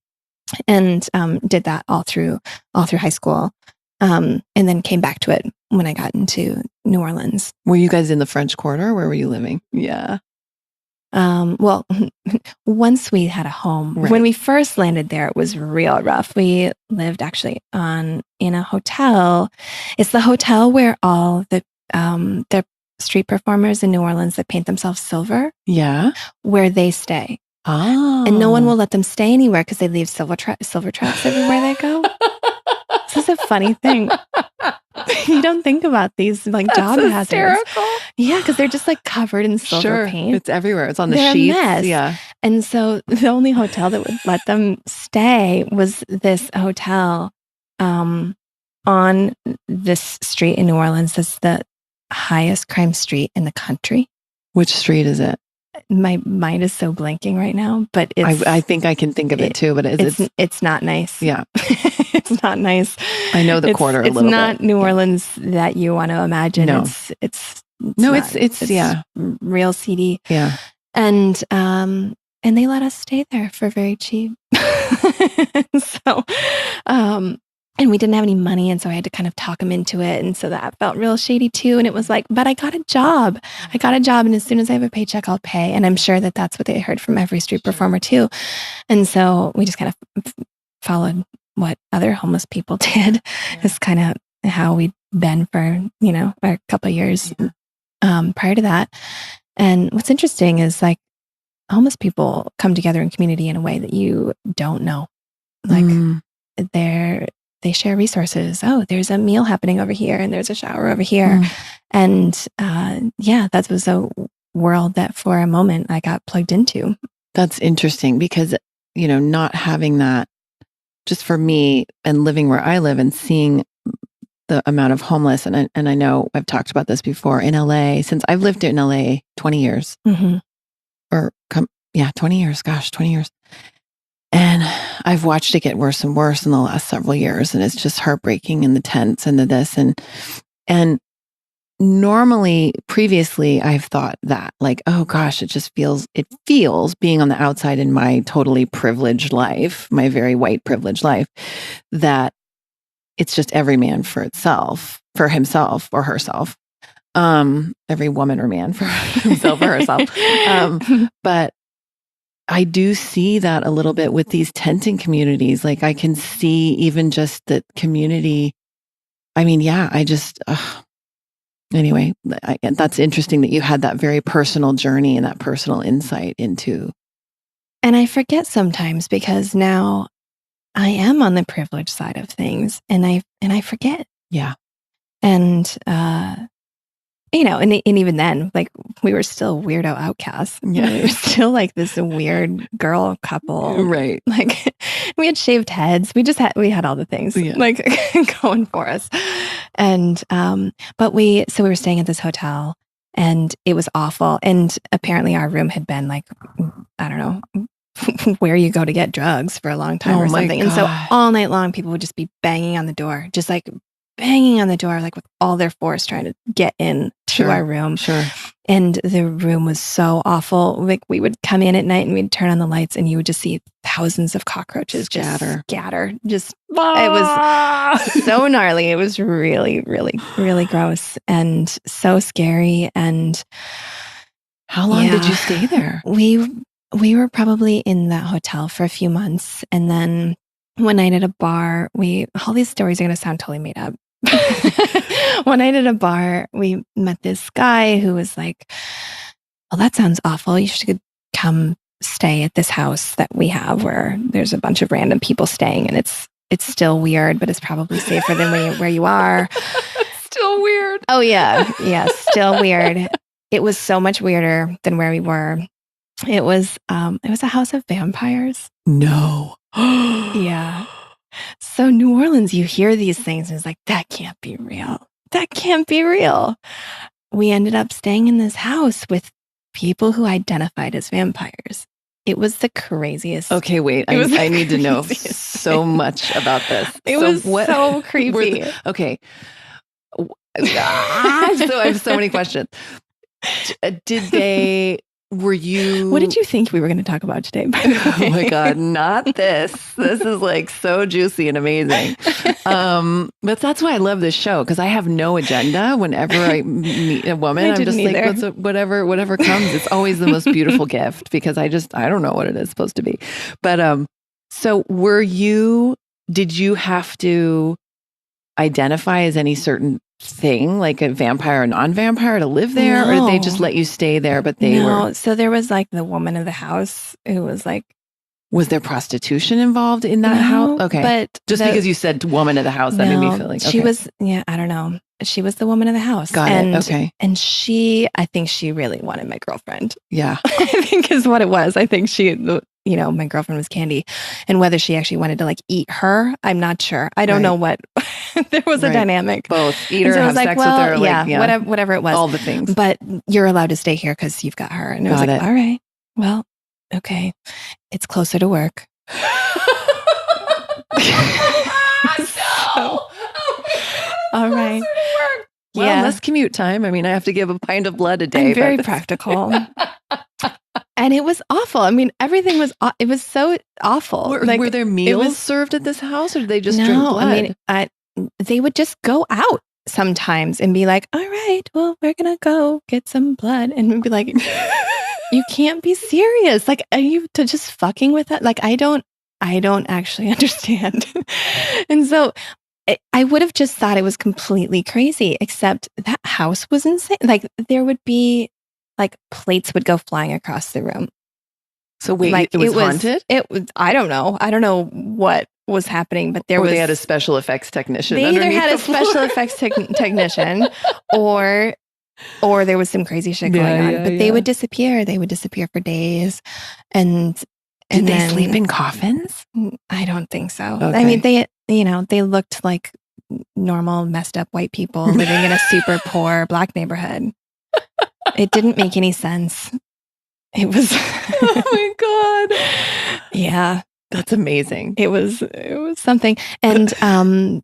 and did that all through high school. And then came back to it when I got into New Orleans. Were you guys in the French Quarter? Where were you living? Yeah. Well, once we had a home, when we first landed there, it was real rough. We lived actually in a hotel. It's the hotel where all the street performers in New Orleans that paint themselves silver. Yeah. Where they stay. Oh. And no one will let them stay anywhere because they leave silver traps everywhere they go. This is a funny thing. You don't think about these like job hazards. Yeah, because they're just like covered in silver paint. It's everywhere. It's on the They're sheets. A mess. Yeah. And so the only hotel that would let them stay was this hotel on this street in New Orleans. That's the highest crime street in the country. Which street is it? My mind is so blanking right now, but I think I can think of it too, but it's not nice. Yeah. It's not nice. I know the quarter a little bit. It's not New Orleans that you want to imagine. No. It's real seedy. Yeah. And they let us stay there for very cheap. So, and we didn't have any money. And so I had to kind of talk them into it. And so that felt real shady too. And it was like, but I got a job. And as soon as I have a paycheck, I'll pay. And I'm sure that that's what they heard from every street performer too. And so we just kind of followed what other homeless people did. It's kind of how we'd been for, a couple of years prior to that. And what's interesting is like homeless people come together in community in a way that you don't know. Like they share resources. Oh, there's a meal happening over here and there's a shower over here. And that was a world that for a moment I got plugged into. That's interesting because, not having that just for me and living where I live and seeing the amount of homeless. And I know I've talked about this before in LA, since I've lived in LA 20 years 20 years, 20 years. And I've watched it get worse and worse in the last several years. And it's just heartbreaking and the tents and the this. And normally previously I've thought that like, oh gosh, it feels being on the outside in my totally privileged life, my very white privileged life, that it's just every man for himself or herself. Every woman or man for himself or herself. But I do see that a little bit with these tenting communities. Like I can see even just the community. I mean, anyway, that's interesting that you had that very personal journey and that personal insight into. And I forget sometimes because now I am on the privileged side of things and I forget. Yeah. And, and even then, like we were still weirdo outcasts. Yeah. We were still like this weird girl couple. Right. Like we had shaved heads. We had all the things like going for us. And, but we were staying at this hotel and it was awful. And apparently our room had been like, I don't know, where you go to get drugs for a long time or something. And so all night long, people would just be banging on the door, like with all their force trying to get in to our room. Sure. And the room was so awful. Like we would come in at night and we'd turn on the lights and you would just see thousands of cockroaches just scatter. It was so gnarly. It was really, really, really gross and so scary. And how long did you stay there? We were probably in that hotel for a few months. And then one night at a bar, all these stories are going to sound totally made up. One night at a bar, we met this guy who was like, well, that sounds awful. You should come stay at this house that we have where there's a bunch of random people staying and it's still weird, but it's probably safer than where you are. Still weird. Oh yeah. Yeah. Still weird. It was so much weirder than where we were. It was a house of vampires. No. Yeah. So New Orleans, you hear these things and it's like, that can't be real. That can't be real. We ended up staying in this house with people who identified as vampires. It was the craziest. Okay, wait. I need to know so much about this. It was so creepy. Okay. So I have so many questions. Were you... What did you think we were going to talk about today, by the way? Oh my God, not this. This is like so juicy and amazing. But that's why I love this show, because I have no agenda. Whenever I meet a woman, I'm just like, whatever comes. It's always the most beautiful gift, because I don't know what it is supposed to be. But so did you have to identify as any certain thing, like a vampire or non-vampire, to live there? No. Or did they just let you stay there, but they were... So there was like the woman of the house who was like... Was there prostitution involved in that house? Okay. But because you said woman of the house, that made me feel like... Okay. She was, I don't know. She was the woman of the house. Got it. Okay. And I think she really wanted my girlfriend. Yeah. I think is what it was. I think my girlfriend was Candy. And whether she actually wanted to like eat her, I'm not sure. I don't know what. There was a dynamic. Both. Eat her, have sex with her. Yeah, whatever it was. All the things. But you're allowed to stay here because you've got her. And I was like, all right, well, okay. It's closer to work. No. All right. Well, less commute time. I mean, I have to give a pint of blood a day. I'm very practical. And it was awful. I mean, everything was, it was so awful. Were there meals served at this house, or did they just drink blood? I mean, they would just go out sometimes and be like, all right, well, we're going to go get some blood. And we'd be like, you can't be serious. Like, are you just fucking with that? Like, I don't actually understand. And so I would have just thought it was completely crazy, except that house was insane. Like, there would be like plates would go flying across the room. So wait, like, it was haunted? It was, I don't know what was happening, but they had a special effects technician. They either had a special effects technician or there was some crazy shit going on. But they would disappear. They would disappear for days. And did they sleep in coffins? I don't think so. Okay. I mean, they looked like normal, messed up white people living in a super poor Black neighborhood. It didn't make any sense. It was... Oh my God. Yeah. That's amazing. It was something. And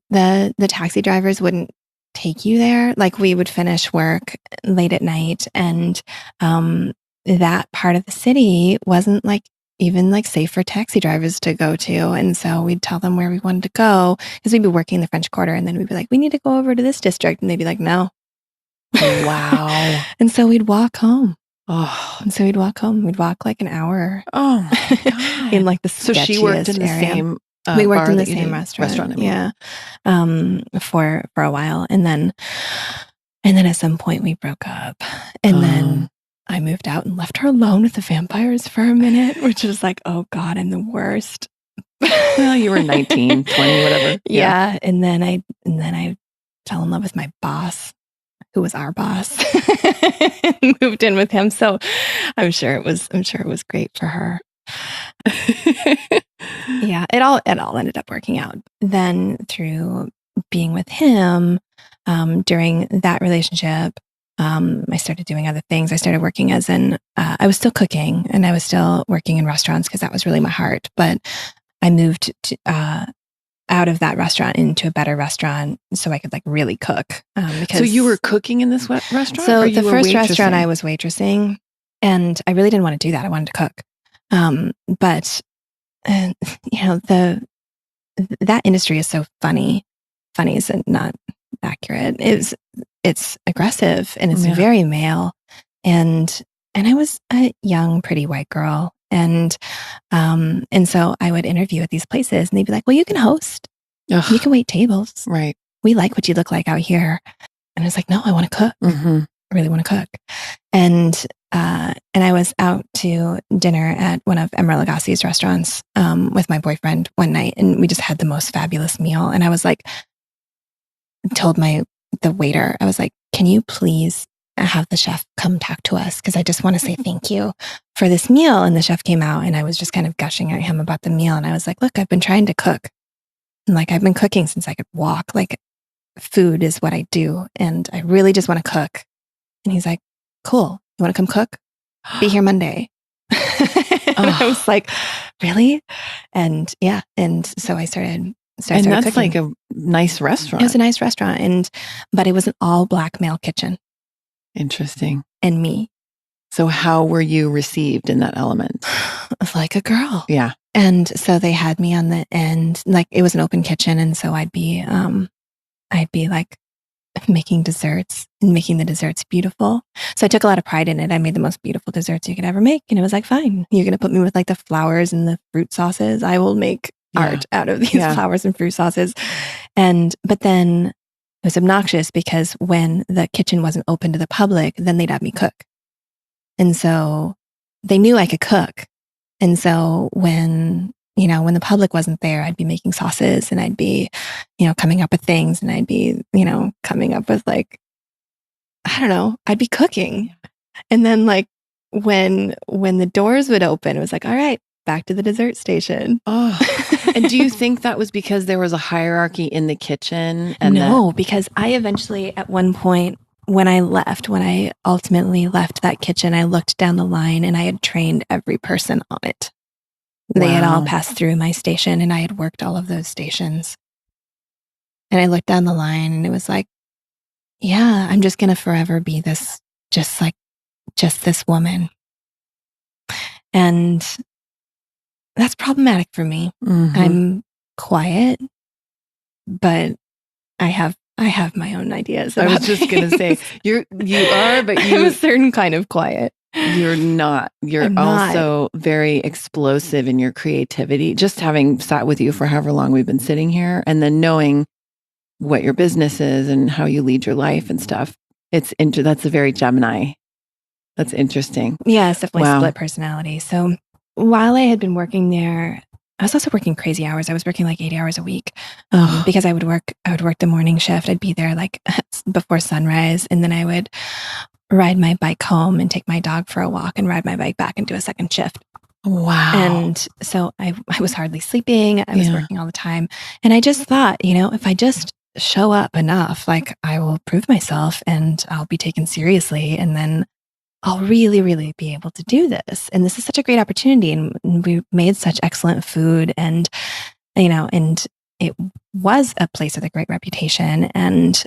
the taxi drivers wouldn't take you there. Like, we would finish work late at night, and that part of the city wasn't like even like safe for taxi drivers to go to. And so we'd tell them where we wanted to go, because we'd be working the French Quarter, and then we'd be like, we need to go over to this district. And they'd be like, no. Wow. And so we'd walk home. Oh, and so we'd walk home. We'd walk like an hour. Oh my God. In like the So she worked in the same we worked in the same restaurant. Yeah. For a while. And then at some point we broke up. And then I moved out and left her alone with the vampires for a minute, which was like, oh God, I'm the worst. Well, you were 19, 20, whatever. Yeah. And then I fell in love with my boss, who was our boss, and moved in with him. So I'm sure it was great for her. Yeah, it all ended up working out. Then through being with him, during that relationship, I started doing other things. I started working I was still cooking, and I was still working in restaurants because that was really my heart. But I moved to, out of that restaurant into a better restaurant so I could like really cook. Because So you were cooking in this restaurant? So or the you were first restaurant waitressing? I was waitressing, and I really didn't want to do that. I wanted to cook. But you know, that industry is so funny. Funny is not accurate. It's aggressive and it's very male. And I was a young, pretty white girl. And so I would interview at these places and they'd be like, well, you can host. Ugh. You can wait tables. Right. We like what you look like out here. And I was like, no, I want to cook. Mm-hmm. I really want to cook. And I was out to dinner at one of Emeril Lagasse's restaurants with my boyfriend one night, and we just had the most fabulous meal. And I was like, told the waiter, I was like, can you please have the chef come talk to us? Because I just want to say thank you for this meal. And the chef came out, and I was just kind of gushing at him about the meal. And I was like, look, I've been trying to cook. And like, I've been cooking since I could walk. Like, food is what I do, and I really just want to cook. And he's like, cool. You want to come cook? Be here Monday. And I was like, really? And yeah. And so I started And that's cooking. like a nice restaurant. It was a nice restaurant, but it was an all black male kitchen. Interesting. And me. So how were you received in that element? Like a girl. Yeah. And so they had me on the end, like it was an open kitchen. And so I'd be like making desserts and making the desserts beautiful. So I took a lot of pride in it. I made the most beautiful desserts you could ever make. And it was like, fine, you're going to put me with like the flowers and the fruit sauces. I will make art out of these flowers and fruit sauces. But then it was obnoxious because when the kitchen wasn't open to the public, then they'd have me cook. And so they knew I could cook. And so when the public wasn't there, I'd be making sauces and I'd be, coming up with things, and I'd be, coming up with like, I don't know, I'd be cooking. And then like when the doors would open, it was like, all right, back to the dessert station. Oh, and do you think that was because there was a hierarchy in the kitchen? And no, because I eventually, at one point, when I ultimately left that kitchen, I looked down the line and I had trained every person on it. They had all passed through my station, and I had worked all of those stations. And I looked down the line and it was like, yeah, I'm just going to forever be this, just this woman. And that's problematic for me. Mm-hmm. I'm quiet, but I have my own ideas. I was just going to say, you are, but I'm a certain kind of quiet. You're not. You're also very explosive in your creativity. Just having sat with you for however long we've been sitting here, and then knowing what your business is and how you lead your life and stuff. That's a very Gemini. That's interesting. Yeah, it's definitely split personality. So while I had been working there, I was also working crazy hours. I was working like 80 hours a week because I would work the morning shift. I'd be there like before sunrise, and then I would ride my bike home and take my dog for a walk and ride my bike back and do a second shift. Wow. And so I was hardly sleeping. I was working all the time. And I just thought, if I just show up enough, like I will prove myself and I'll be taken seriously. And then I'll really, really be able to do this. And this is such a great opportunity. And we made such excellent food, and, and it was a place with a great reputation. And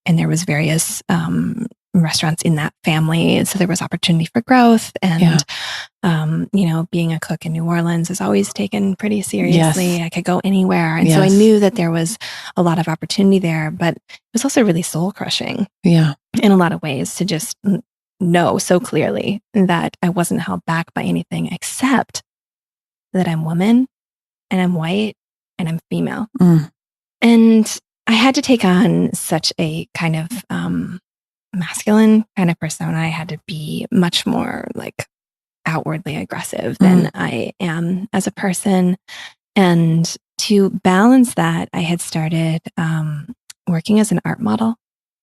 there was various, restaurants in that family. And so there was opportunity for growth, and, being a cook in New Orleans is always taken pretty seriously. I could go anywhere. And so I knew that there was a lot of opportunity there, but it was also really soul crushing in a lot of ways to just know so clearly that I wasn't held back by anything except that I'm woman and I'm white and I'm female. And I had to take on such a kind of, masculine kind of persona. I had to be much more like outwardly aggressive than I am as a person. And to balance that, I had started working as an art model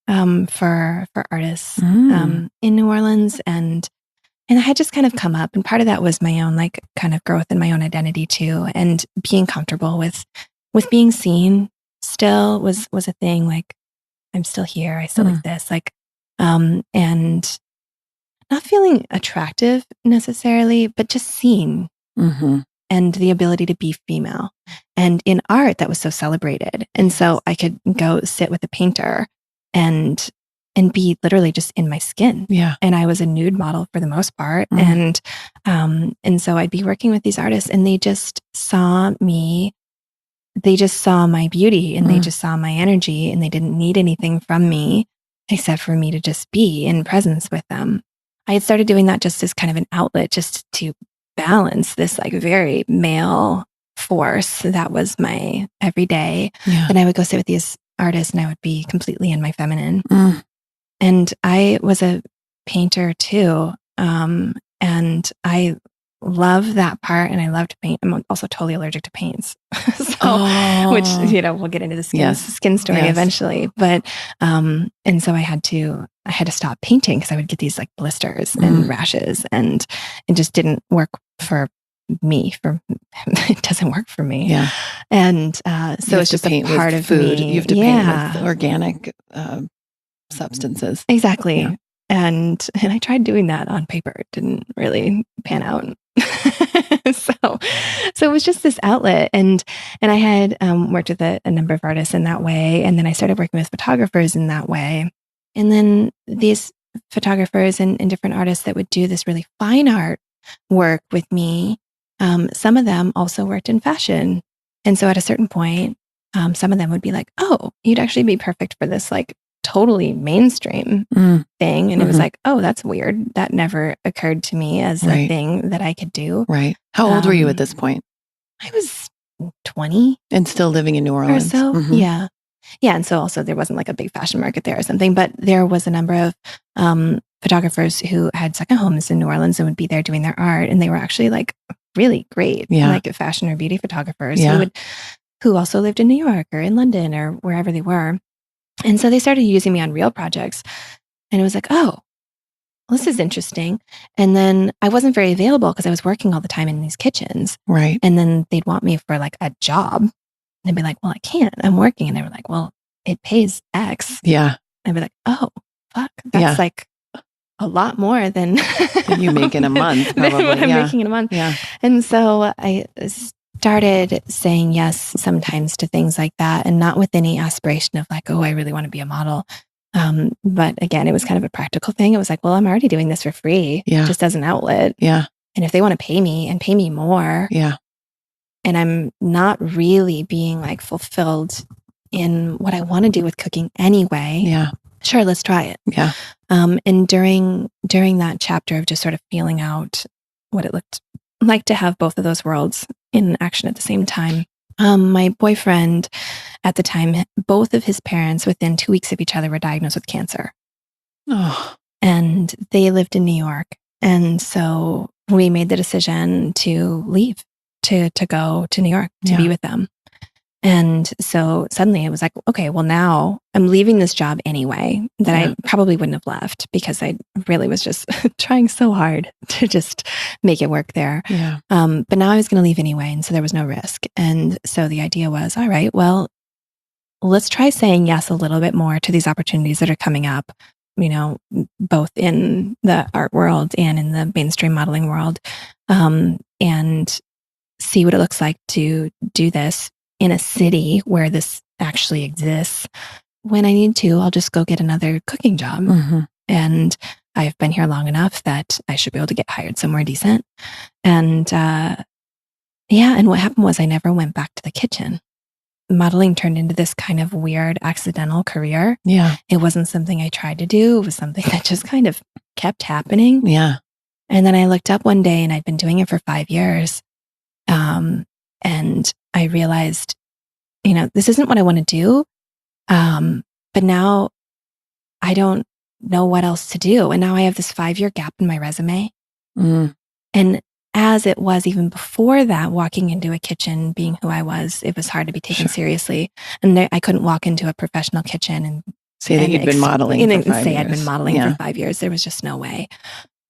for artists in New Orleans. And I had just kind of come up. And part of that was my own like kind of growth in my own identity too. And being comfortable with being seen still was a thing. Like, I'm still here. I still exist. Like, and not feeling attractive necessarily, but just seen. and the ability to be female. And in art, that was so celebrated. And so I could go sit with a painter and be literally just in my skin. Yeah. And I was a nude model for the most part. And so I'd be working with these artists, and they just saw me. They just saw my beauty, and they just saw my energy, and they didn't need anything from me except for me to just be in presence with them. I had started doing that just as kind of an outlet, just to balance this like very male force that was my everyday. Yeah. And I would go sit with these artists, and I would be completely in my feminine. And I was a painter too. And I love that part, and I love to paint. I'm also totally allergic to paints. Which, we'll get into the skin story eventually. But, and so I had to stop painting because I would get these like blisters and rashes, and it just didn't work for me. It doesn't work for me. Yeah. And, so it's just a part of food. me. You have to paint with organic, substances. Exactly. Yeah. And I tried doing that on paper. It didn't really pan out. So it was just this outlet. And I had worked with a number of artists in that way. And then I started working with photographers in that way. And then these photographers and different artists that would do this really fine art work with me, some of them also worked in fashion. And so at a certain point, some of them would be like, oh, you'd actually be perfect for this like totally mainstream thing. And it was like, oh, that's weird. That never occurred to me as a thing that I could do. Right. How old were you at this point? I was 20. And still living in New Orleans. Or so. Yeah. Yeah. And so also there wasn't like a big fashion market there or something, but there was a number of photographers who had second homes in New Orleans and would be there doing their art. And they were actually like really great, like fashion or beauty photographers who also lived in New York or in London or wherever they were. And so they started using me on real projects, and it was like, oh, well, this is interesting. And then I wasn't very available because I was working all the time in these kitchens. Right. And then they'd want me for like a job. And I'd be like, well, I can't, I'm working. And they were like, well, it pays X. Yeah. And I'd be like, oh, fuck. That's like a lot more than you make in a month. Probably. Than what I'm making in a month. Yeah. And so I started saying yes sometimes to things like that, and not with any aspiration of like, oh, I really want to be a model. But again, it was kind of a practical thing. It was like, well, I'm already doing this for free, just as an outlet. Yeah. And if they want to pay me and pay me more, and I'm not really being like fulfilled in what I want to do with cooking anyway, sure, let's try it. Yeah. And during that chapter of just sort of feeling out what it looked like to have both of those worlds in action at the same time. My boyfriend at the time, both of his parents within 2 weeks of each other were diagnosed with cancer. Oh. And they lived in New York. And so we made the decision to leave, to go to New York to be with them. And so suddenly it was like, okay, well now I'm leaving this job anyway that I probably wouldn't have left because I really was just trying so hard to just make it work there. Yeah. But now I was going to leave anyway. And so there was no risk. And so the idea was, all right, well, let's try saying yes a little bit more to these opportunities that are coming up, both in the art world and in the mainstream modeling world, and see what it looks like to do this in a city where this actually exists. When I need to, I'll just go get another cooking job. And I've been here long enough that I should be able to get hired somewhere decent. And and what happened was I never went back to the kitchen. Modeling turned into this kind of weird accidental career. Yeah. It wasn't something I tried to do. It was something that just kind of kept happening. Yeah. And then I looked up one day and I'd been doing it for 5 years. And I realized, this isn't what I want to do. But now I don't know what else to do. And now I have this 5-year gap in my resume. And as it was even before that, walking into a kitchen, being who I was, it was hard to be taken seriously. And I couldn't walk into a professional kitchen and say that you'd been modeling for 5 years. Say I'd been modeling for 5 years. There was just no way.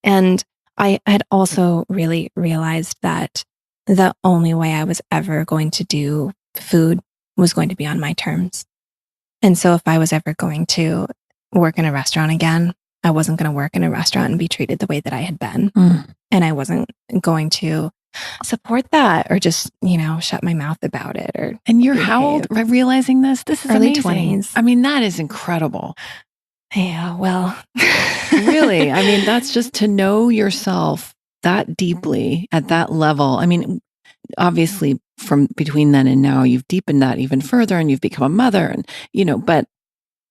And I had also really realized that the only way I was ever going to do food was going to be on my terms. And so if I was ever going to work in a restaurant again, I wasn't going to work in a restaurant and be treated the way that I had been. And I wasn't going to support that or just, shut my mouth about it or And you're how old realizing this? This is early amazing. 20s. I mean, that is incredible. Yeah, well, really. I mean, that's just to know yourself that deeply at that level. I mean, obviously from between then and now, you've deepened that even further and you've become a mother and, but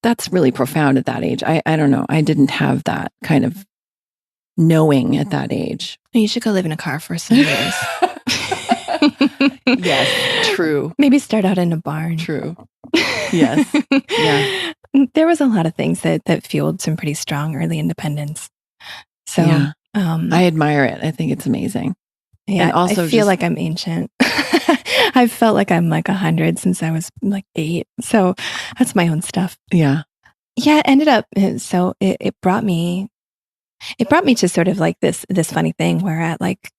that's really profound at that age. I don't know. I didn't have that kind of knowing at that age. You should go live in a car for some years. Yes, true. Maybe start out in a barn. True. Yes. Yeah. There was a lot of things that fueled some pretty strong early independence. So yeah. I admire it. I think it's amazing. Yeah, and also I feel like I'm ancient. I've felt like I'm like 100 since I was like 8. So that's my own stuff. Yeah. Yeah, it ended up, so it brought me to sort of like this funny thing where at like,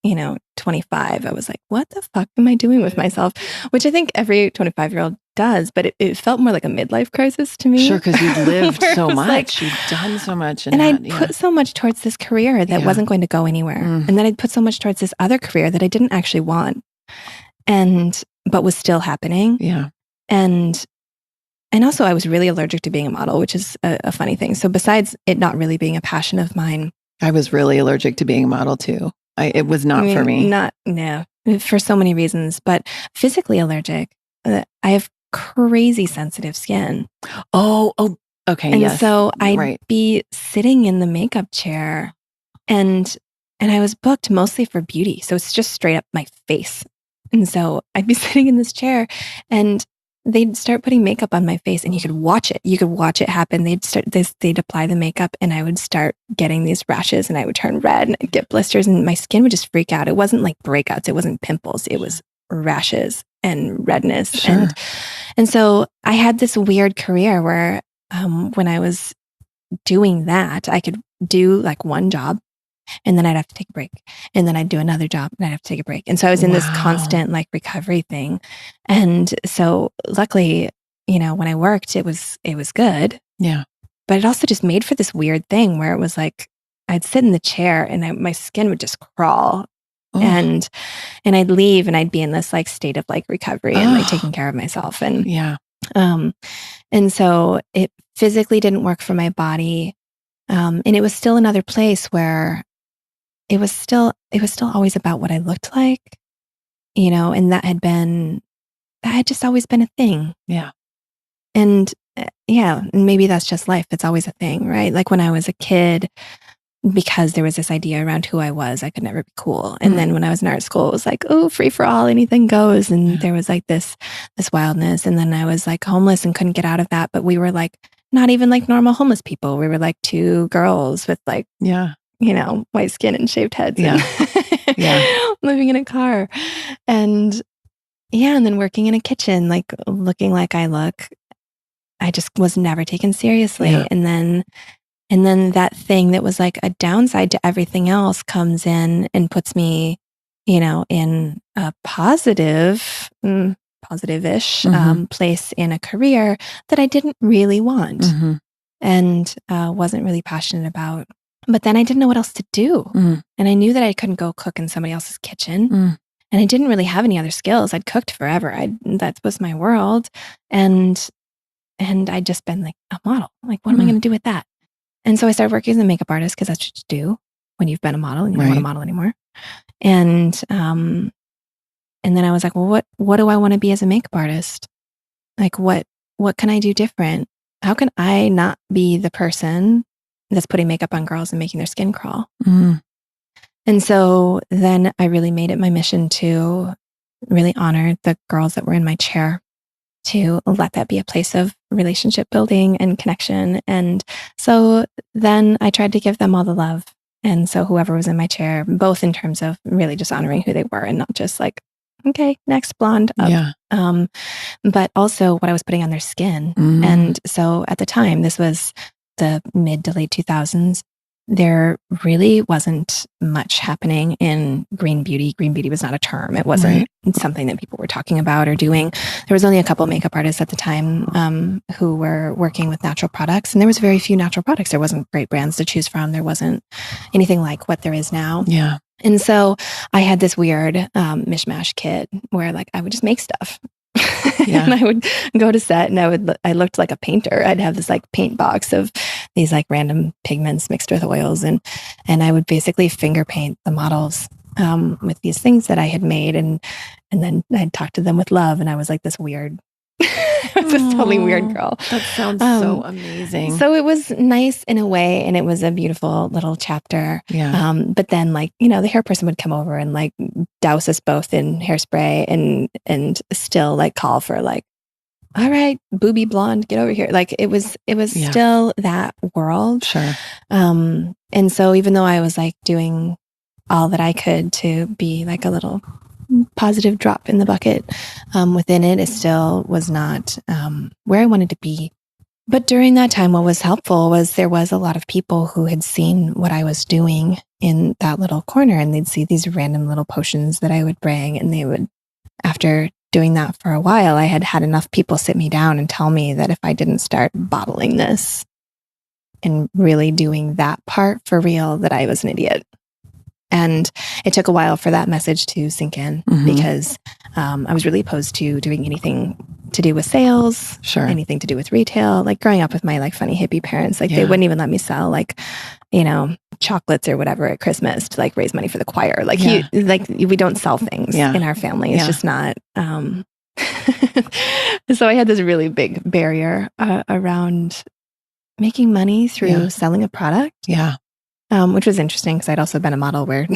25, I was like, what the fuck am I doing with myself? Which I think every 25-year-old does, but it felt more like a midlife crisis to me. Sure, because you'd lived so much. Like, you'd done so much. And I'd put so much towards this career that wasn't going to go anywhere. And then I'd put so much towards this other career that I didn't actually want. But was still happening. Yeah. And also I was really allergic to being a model, which is a funny thing. So besides it not really being a passion of mine. I was really allergic to being a model too. It was not for me. No, for so many reasons, but physically allergic. I have crazy sensitive skin. Oh, okay. And so I'd be sitting in the makeup chair and I was booked mostly for beauty. So it's just straight up my face. And so I'd be sitting in this chair and they'd start putting makeup on my face and you could watch it. You could watch it happen. They'd apply the makeup and I would start getting these rashes and I would turn red and I'd get blisters and my skin would just freak out. It wasn't like breakouts. It wasn't pimples. It was rashes and redness. Sure. And so I had this weird career where when I was doing that, I could do like one job and then I'd have to take a break. And then I'd do another job and I'd have to take a break. And so I was in this constant like recovery thing. And so luckily, when I worked, it was good. Yeah. But it also just made for this weird thing where it was like, I'd sit in the chair and my skin would just crawl. Oh. And I'd leave and I'd be in this like state of like recovery and like taking care of myself. And yeah. And so it physically didn't work for my body. And it was still another place where it was still always about what I looked like, and that had just always been a thing. Yeah. And maybe that's just life. It's always a thing, right? Like when I was a kid, because there was this idea around who I was, I could never be cool. And then when I was in art school, it was like, oh, free for all, anything goes. And there was like this wildness. And then I was like homeless and couldn't get out of that. But we were like, not even like normal homeless people. We were like 2 girls with like, white skin and shaved heads. Yeah. And living in a car. And and then working in a kitchen, like looking like I look. I just was never taken seriously. Yeah. And then that thing that was like a downside to everything else comes in and puts me, in a positive-ish place in a career that I didn't really want and wasn't really passionate about. But then I didn't know what else to do. And I knew that I couldn't go cook in somebody else's kitchen. And I didn't really have any other skills. I'd cooked forever. That was my world. And I'd just been like a model. Like, what am I going to do with that? And so I started working as a makeup artist because that's what you do when you've been a model and you don't want to model anymore. And then I was like, well, what do I want to be as a makeup artist? Like, what can I do different? How can I not be the person that's putting makeup on girls and making their skin crawl? And so then I really made it my mission to really honor the girls that were in my chair, to let that be a place of relationship building and connection. And so then I tried to give them all the love. And so whoever was in my chair, both in terms of really just honoring who they were and not just like, okay, next blonde up. Yeah. But also what I was putting on their skin. And so at the time, this was the mid to late 2000s, there really wasn't much happening in green beauty. Green beauty was not a term. It wasn't something that people were talking about or doing. There was only a couple makeup artists at the time who were working with natural products. And there was very few natural products. There wasn't great brands to choose from. There wasn't anything like what there is now. Yeah. And so I had this weird mishmash kit where like I would just make stuff. Yeah. And I would go to set and I looked like a painter. I'd have this like paint box of these like random pigments mixed with oils. And I would basically finger paint the models with these things that I had made. And then I'd talk to them with love. And I was like this weird, this totally weird girl. That sounds so amazing. So it was nice in a way, and it was a beautiful little chapter. Yeah. But then like, the hair person would come over and like douse us both in hairspray and still like call for like, all right, booby blonde, get over here. Like it was still that world. Sure. And so even though I was like doing all that I could to be like a little positive drop in the bucket within it, still was not where I wanted to be. But during that time, what was helpful was there was a lot of people who had seen what I was doing in that little corner, and they'd see these random little potions that I would bring. And they would, after doing that for a while, I had had enough people sit me down and tell me that if I didn't start bottling this and really doing that part for real, that I was an idiot. And it took a while for that message to sink in because I was really opposed to doing anything to do with sales, anything to do with retail. Like growing up with my like funny hippie parents, like they wouldn't even let me sell like, chocolates or whatever at Christmas to like raise money for the choir. Like we don't sell things in our family. It's just not. So I had this really big barrier around making money through selling a product. Yeah. Which was interesting because I'd also been a model where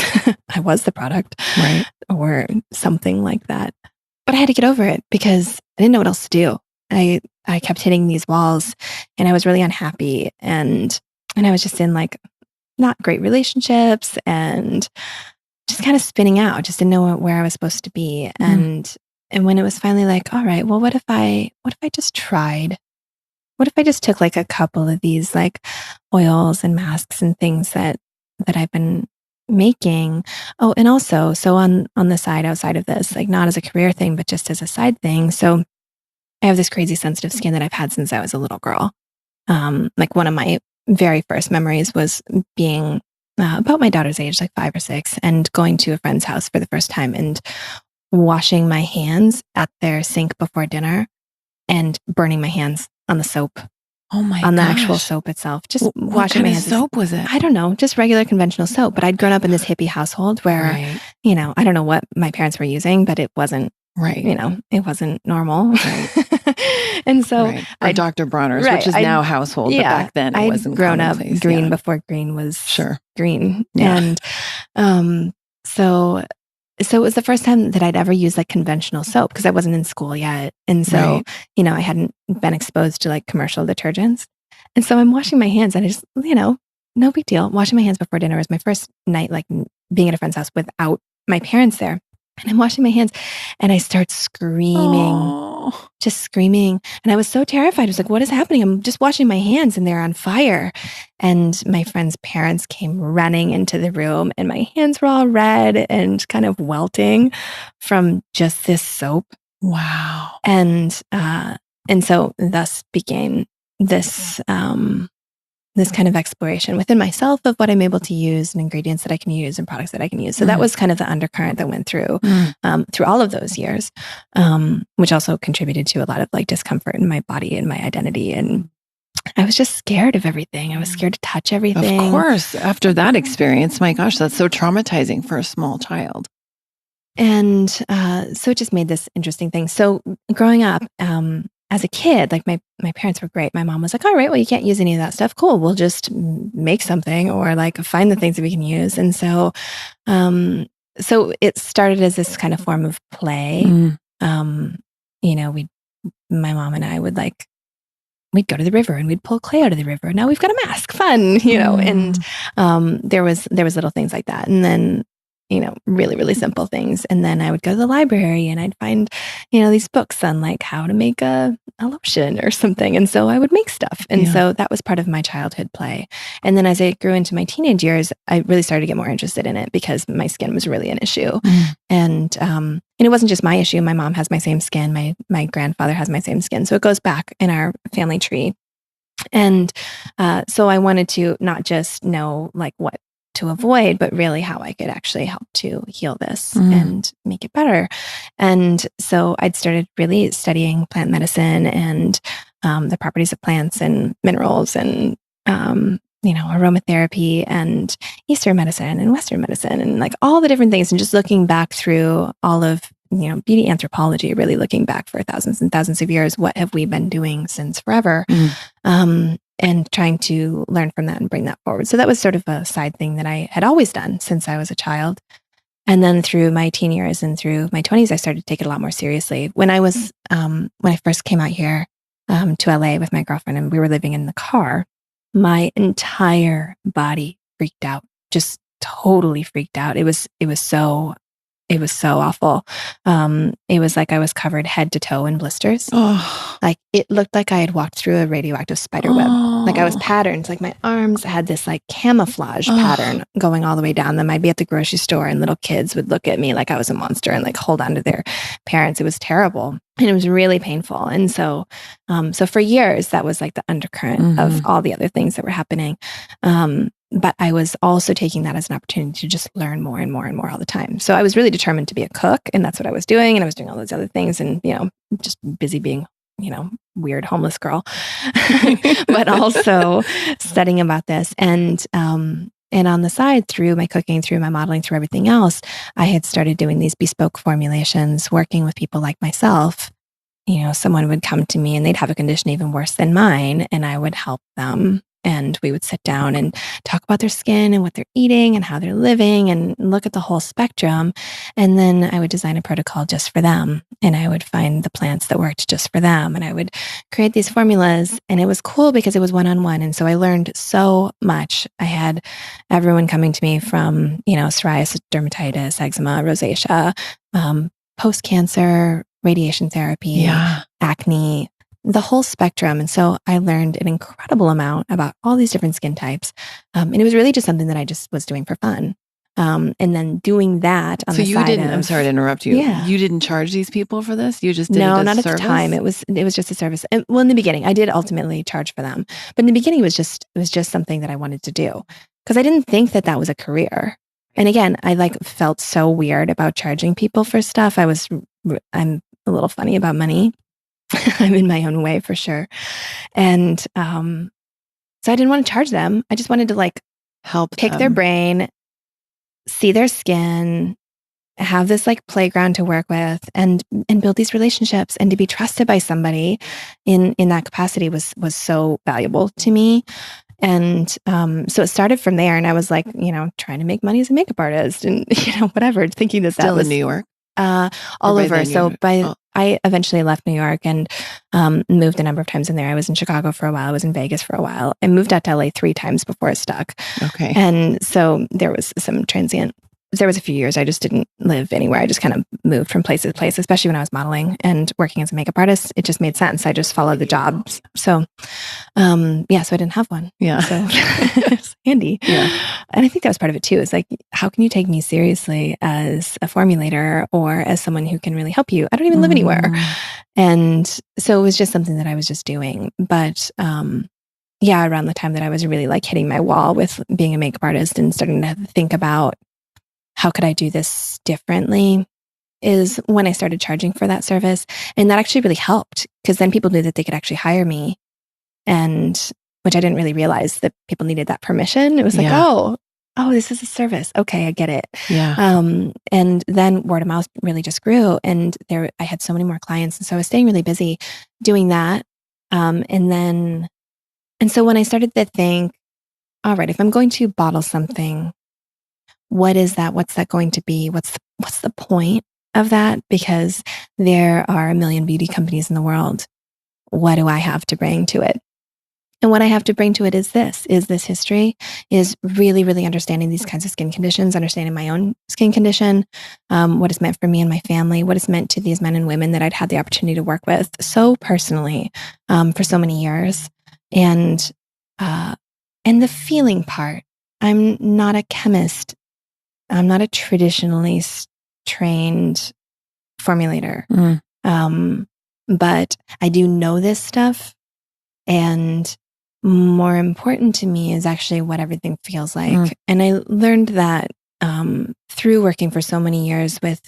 I was the product, right, or something like that. But I had to get over it because I didn't know what else to do. I kept hitting these walls, and I was really unhappy, and I was just in like not great relationships, and just kind of spinning out. Just didn't know where I was supposed to be, and when it was finally like, all right, well, what if I just tried? What if I just took like a couple of these like oils and masks and things that I've been making? Oh, and also, so on the side, outside of this, like not as a career thing, but just as a side thing. So I have this crazy sensitive skin that I've had since I was a little girl. Like one of my very first memories was being about my daughter's age, like 5 or 6, and going to a friend's house for the first time and washing my hands at their sink before dinner and burning my hands on the soap. Oh my On the gosh. actual soap itself. Just What washing kind my of hands. soap was it? I don't know, just regular conventional soap. But I'd grown up in this hippie household where, Right. I don't know what my parents were using, but it wasn't, Right. it wasn't normal. Right. And so Right. Or Dr. Bronner's, right, which is now household, but back then it I'd wasn't grown up commonplace. green before green was green. Yeah. And so it was the first time that I'd ever used like conventional soap because I wasn't in school yet. And so, I hadn't been exposed to like commercial detergents. And so I'm washing my hands and I just, no big deal. Washing my hands before dinner was my first night, like being at a friend's house without my parents there. And I'm washing my hands and I start screaming, just screaming. And I was so terrified. I was like, what is happening? I'm just washing my hands and they're on fire. And my friend's parents came running into the room and my hands were all red and kind of welting from just this soap. Wow. And so thus began this, this kind of exploration within myself of what I'm able to use and ingredients that I can use and products that I can use. So that was kind of the undercurrent that went through all of those years, which also contributed to a lot of like discomfort in my body and my identity. And I was just scared of everything. I was scared to touch everything. Of course. After that experience, my gosh, that's so traumatizing for a small child. And so it just made this interesting thing. So growing up, as a kid, like my parents were great. My mom was like, all right, well, you can't use any of that stuff. Cool. We'll just make something or like find the things that we can use. And so, so it started as this kind of form of play. My mom and I would we'd go to the river and we'd pull clay out of the river. Now we've got a mask, fun, and there was little things like that. And then, really, really simple things. And then I would go to the library and I'd find, these books on like how to make a lotion or something. And so I would make stuff. And so that was part of my childhood play. And then as I grew into my teenage years, I really started to get more interested in it because my skin was really an issue. And it wasn't just my issue. My mom has my same skin. My grandfather has my same skin. So it goes back in our family tree. And so I wanted to not just know like what to avoid, but really how I could actually help to heal this and make it better. And so I'd started really studying plant medicine and the properties of plants and minerals and, aromatherapy and Eastern medicine and Western medicine and like all the different things. And just looking back through all of, beauty anthropology, really looking back for thousands and thousands of years, what have we been doing since forever? And trying to learn from that and bring that forward. So that was sort of a side thing that I had always done since I was a child. And then through my teen years and through my 20s, I started to take it a lot more seriously. When I was, when I first came out here to LA with my girlfriend and we were living in the car, my entire body freaked out, just totally freaked out. It was so awful. It was like I was covered head to toe in blisters. Like it looked like I had walked through a radioactive spider web. Like I was patterned, like my arms had this like camouflage pattern going all the way down them. I'd be at the grocery store and little kids would look at me like I was a monster and like hold on to their parents. It was terrible. And it was really painful. And so for years, that was like the undercurrent of all the other things that were happening. But I was also taking that as an opportunity to just learn more and more and more all the time. So I was really determined to be a cook, and that's what I was doing. And I was doing all those other things and, just busy being, weird homeless girl, but also studying about this. And on the side, through my cooking, through my modeling, through everything else, I had started doing these bespoke formulations, working with people like myself. Someone would come to me and they'd have a condition even worse than mine, and I would help them. And we would sit down and talk about their skin and what they're eating and how they're living and look at the whole spectrum. And then I would design a protocol just for them. And I would find the plants that worked just for them. And I would create these formulas. And it was cool because it was one-on-one. And so I learned so much. I had everyone coming to me from, psoriasis, dermatitis, eczema, rosacea, post-cancer, radiation therapy, acne, the whole spectrum. And so I learned an incredible amount about all these different skin types. And it was really just something that I just was doing for fun. And then doing that on the side. So you didn't, I'm sorry to interrupt you. Yeah. You didn't charge these people for this? You just did no, it as not a at service? the time. It was just a service. And, well, in the beginning, I did ultimately charge for them. But in the beginning, it was just something that I wanted to do because I didn't think that was a career. And again, I felt so weird about charging people for stuff. I'm a little funny about money. I'm in my own way for sure. And so I didn't want to charge them. I just wanted to help pick their brain, see their skin, have this playground to work with and build these relationships, and to be trusted by somebody in that capacity was so valuable to me. And so it started from there, and I was trying to make money as a makeup artist and whatever, thinking that Still that was in New York? All over. So I eventually left New York and moved a number of times in there. I was in Chicago for a while. I was in Vegas for a while. I moved out to LA 3 times before it stuck. Okay. And so there was some transient. There was a few years I just didn't live anywhere. I just kind of moved from place to place, especially when I was modeling and working as a makeup artist. It just made sense. I just followed the jobs. So, so I didn't have one. Yeah. So it's handy. Yeah. And I think that was part of it too. It's how can you take me seriously as a formulator or as someone who can really help you? I don't even live anywhere. And so it was just something that I was just doing. But, around the time that I was really hitting my wall with being a makeup artist and starting to think about how could I do this differently is when I started charging for that service. And that actually really helped because then people knew that they could actually hire me, and which I didn't really realize that people needed that permission. It was oh, this is a service. Okay, I get it. Yeah. And then word of mouth really just grew, and I had so many more clients. And so I was staying really busy doing that. And so when I started to think, all right, if I'm going to bottle something, what is that? What's that going to be? What's the point of that? Because there are a million beauty companies in the world. What do I have to bring to it? And what I have to bring to it is this history, is really, really understanding these kinds of skin conditions, understanding my own skin condition, what it's meant for me and my family, what it's meant to these men and women that I'd had the opportunity to work with so personally for so many years. And the feeling part, I'm not a chemist. I'm not a traditionally trained formulator. But I do know this stuff, and more important to me is actually what everything feels like. And I learned that through working for so many years with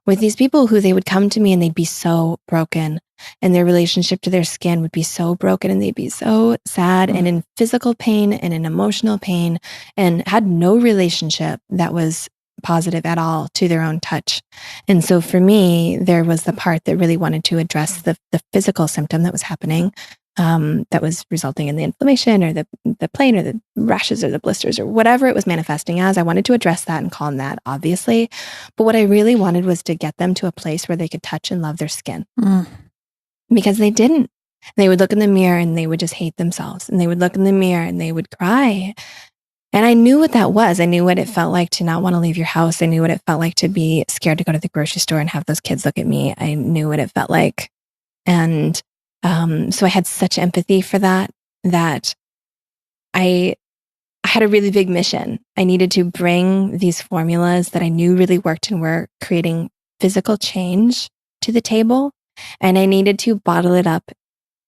these people who they would come to me and they'd be so broken, and their relationship to their skin would be so broken, and they'd be so sad and in physical pain and in emotional pain, and had no relationship that was positive at all to their own touch. And so for me, there was the part that really wanted to address the physical symptom that was happening, that was resulting in the inflammation or the pain or the rashes or the blisters or whatever it was manifesting as. I wanted to address that and calm that, obviously. But what I really wanted was to get them to a place where they could touch and love their skin. Because they didn't. They would look in the mirror and they would just hate themselves. And they would look in the mirror and they would cry. And I knew what that was. I knew what it felt like to not want to leave your house. I knew what it felt like to be scared to go to the grocery store and have those kids look at me. I knew what it felt like. And so I had such empathy for that I had a really big mission. I needed to bring these formulas that I knew really worked and were creating physical change to the table. And I needed to bottle it up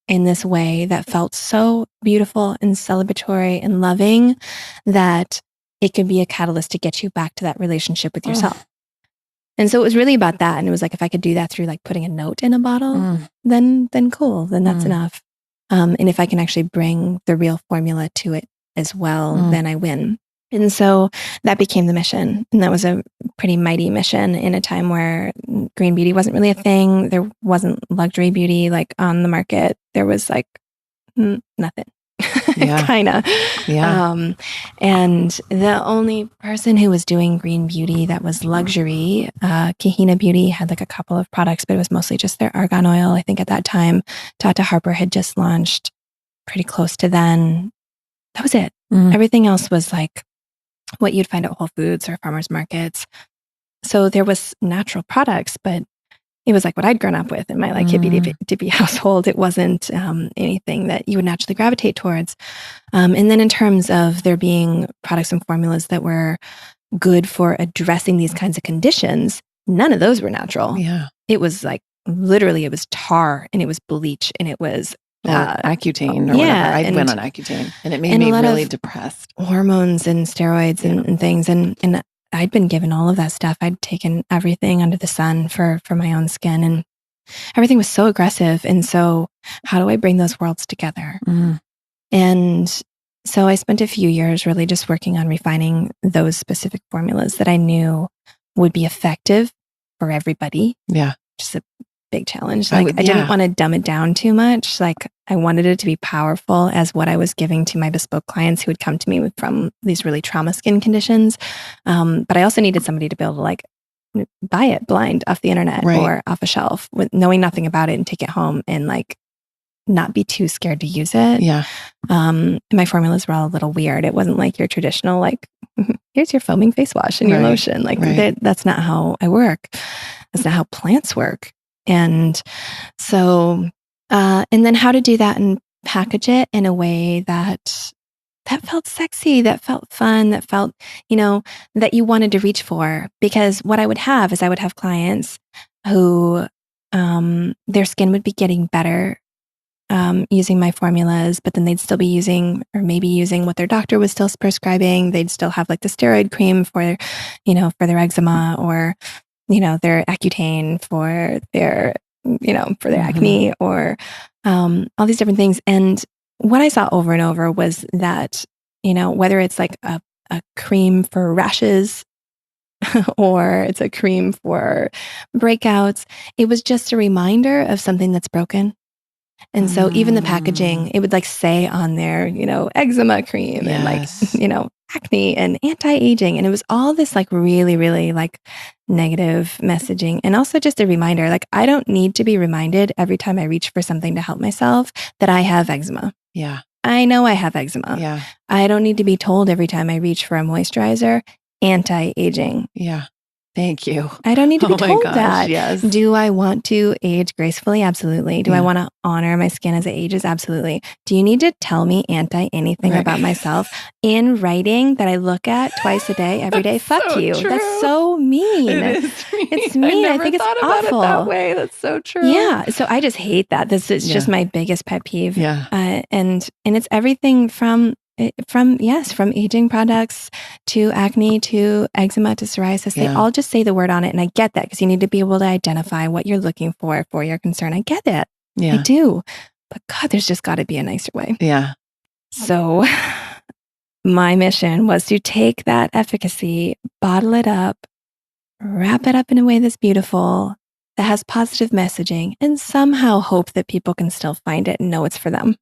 in this way that felt so beautiful and celebratory and loving that it could be a catalyst to get you back to that relationship with yourself. And so it was really about that. And it was like, if I could do that through like putting a note in a bottle, then cool, then that's enough. And if I can actually bring the real formula to it as well, then I win. And so that became the mission. And that was a pretty mighty mission in a time where green beauty wasn't really a thing. There wasn't luxury beauty like on the market. There was like nothing. Kind of. And the only person who was doing green beauty that was luxury, Kahina Beauty had like a couple of products, but it was mostly just their argan oil. I think at that time, Tata Harper had just launched pretty close to then. That was it. Everything else was like what you'd find at Whole Foods or farmers markets. So there was natural products, but it was like what I'd grown up with in my like hippie dippy household. It wasn't anything that you would naturally gravitate towards. And then in terms of there being products and formulas that were good for addressing these kinds of conditions, none of those were natural. It was like literally it was tar and it was bleach and it was Accutane or whatever. I went on Accutane and it made me really depressed. Hormones and steroids and things. And I'd been given all of that stuff. I'd taken everything under the sun for my own skin, and everything was so aggressive. And so how do I bring those worlds together? And so I spent a few years really just working on refining those specific formulas that I knew would be effective for everybody. Just a big challenge. Like I didn't want to dumb it down too much. Like I wanted it to be powerful as what I was giving to my bespoke clients who would come to me from these really trauma skin conditions. But I also needed somebody to be able to like buy it blind off the internet or off a shelf with knowing nothing about it and take it home and like not be too scared to use it. My formulas were all a little weird. It wasn't like your traditional, like, here's your foaming face wash and your lotion. Like that's not how I work. That's not how plants work. And so, and then how to do that and package it in a way that felt sexy, that felt fun, that felt, that you wanted to reach for. Because what I would have is I would have clients who, their skin would be getting better, using my formulas, but then they'd still be using what their doctor was still prescribing. They'd still have like the steroid cream for, for their eczema or, their Accutane for their, for their acne or all these different things. And what I saw over and over was that, whether it's like a cream for rashes or it's a cream for breakouts, it was just a reminder of something that's broken. And so even the packaging, it would like say on there, eczema cream and like, acne and anti-aging. And it was all this like really, really like negative messaging. And also just a reminder, like I don't need to be reminded every time I reach for something to help myself that I have eczema. I know I have eczema. I don't need to be told every time I reach for a moisturizer, anti-aging. Thank you. I don't need to be Oh my told gosh, that. yes. Do I want to age gracefully? Absolutely. Do I want to honor my skin as it ages? Absolutely. Do you need to tell me anything about myself in writing that I look at twice a day, every day? Fuck so you. true. That's so mean. It is mean. It's mean. I think it's awful. About it that way. That's so true. Yeah. So I just hate that. This is just my biggest pet peeve. Yeah. And it's everything from aging products to acne to eczema to psoriasis. They all just say the word on it. And I get that because you need to be able to identify what you're looking for your concern. I get it. Yeah. I do. But God, there's just got to be a nicer way. Yeah. So my mission was to take that efficacy, bottle it up, wrap it up in a way that's beautiful, that has positive messaging, and somehow hope that people can still find it and know it's for them.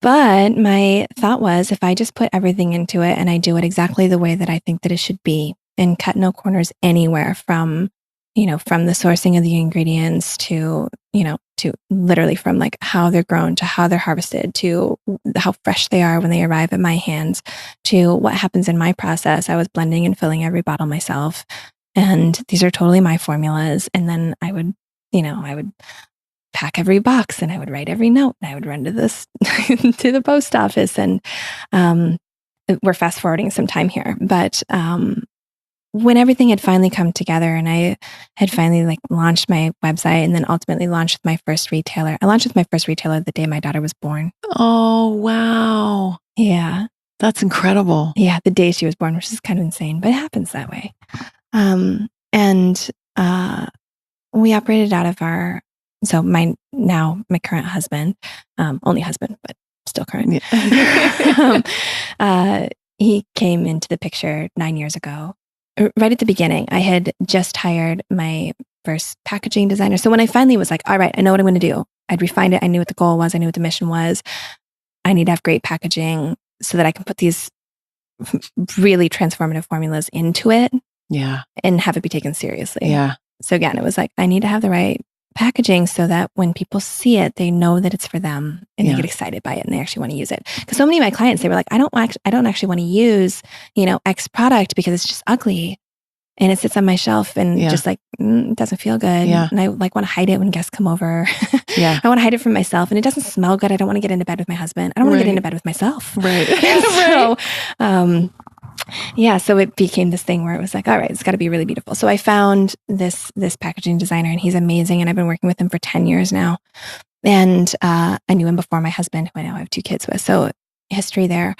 But my thought was, if I just put everything into it and I do it exactly the way that I think that it should be and cut no corners anywhere from the sourcing of the ingredients to literally from like how they're grown to how they're harvested to how fresh they are when they arrive at my hands to what happens in my process. I was blending and filling every bottle myself. And these are totally my formulas. And then I would pack every box and I would write every note and I would run to to the post office. And we're fast forwarding some time here, but when everything had finally come together and I had finally like launched my website and then ultimately launched with my first retailer. I launched with my first retailer the day my daughter was born. Oh, wow. Yeah. That's incredible. Yeah. The day she was born, which is kind of insane, but it happens that way. We operated out of my current husband, only husband, but still current. Yeah. He came into the picture 9 years ago. Right at the beginning, I had just hired my first packaging designer. So when I finally was like, all right, I know what I'm going to do. I'd refined it. I knew what the goal was. I knew what the mission was. I need to have great packaging so that I can put these really transformative formulas into it. Yeah. And have it be taken seriously. Yeah. So again, it was like, I need to have the right packaging so that when people see it, they know that it's for them and they get excited by it and they actually want to use it. Because so many of my clients, they were like, I don't actually want to use, X product because it's just ugly and it sits on my shelf and just like, it doesn't feel good. Yeah. And I like want to hide it when guests come over. Yeah. I want to hide it from myself and it doesn't smell good. I don't want to get into bed with my husband. I don't want to get into bed with myself. Right. So it became this thing where it was like, all right, it's got to be really beautiful. So I found this packaging designer and he's amazing. And I've been working with him for 10 years now. And I knew him before my husband, who I now have 2 kids with. So history there.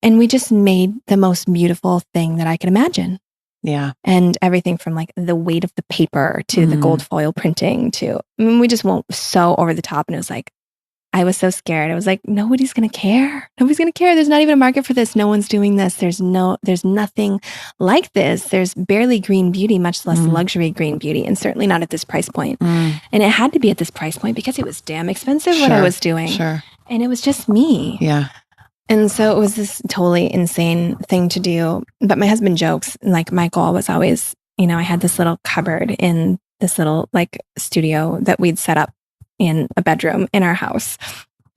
And we just made the most beautiful thing that I could imagine. Yeah. And everything from like the weight of the paper to the gold foil printing to, we just went so over the top. And it was like, I was so scared. I was like, nobody's going to care. Nobody's going to care. There's not even a market for this. No one's doing this. There's nothing like this. There's barely green beauty, much less luxury green beauty, and certainly not at this price point. And it had to be at this price point because it was damn expensive what I was doing. Sure. And it was just me. Yeah. And so it was this totally insane thing to do. But my husband jokes, like my goal was always, I had this little cupboard in this little like studio that we'd set up in a bedroom in our house.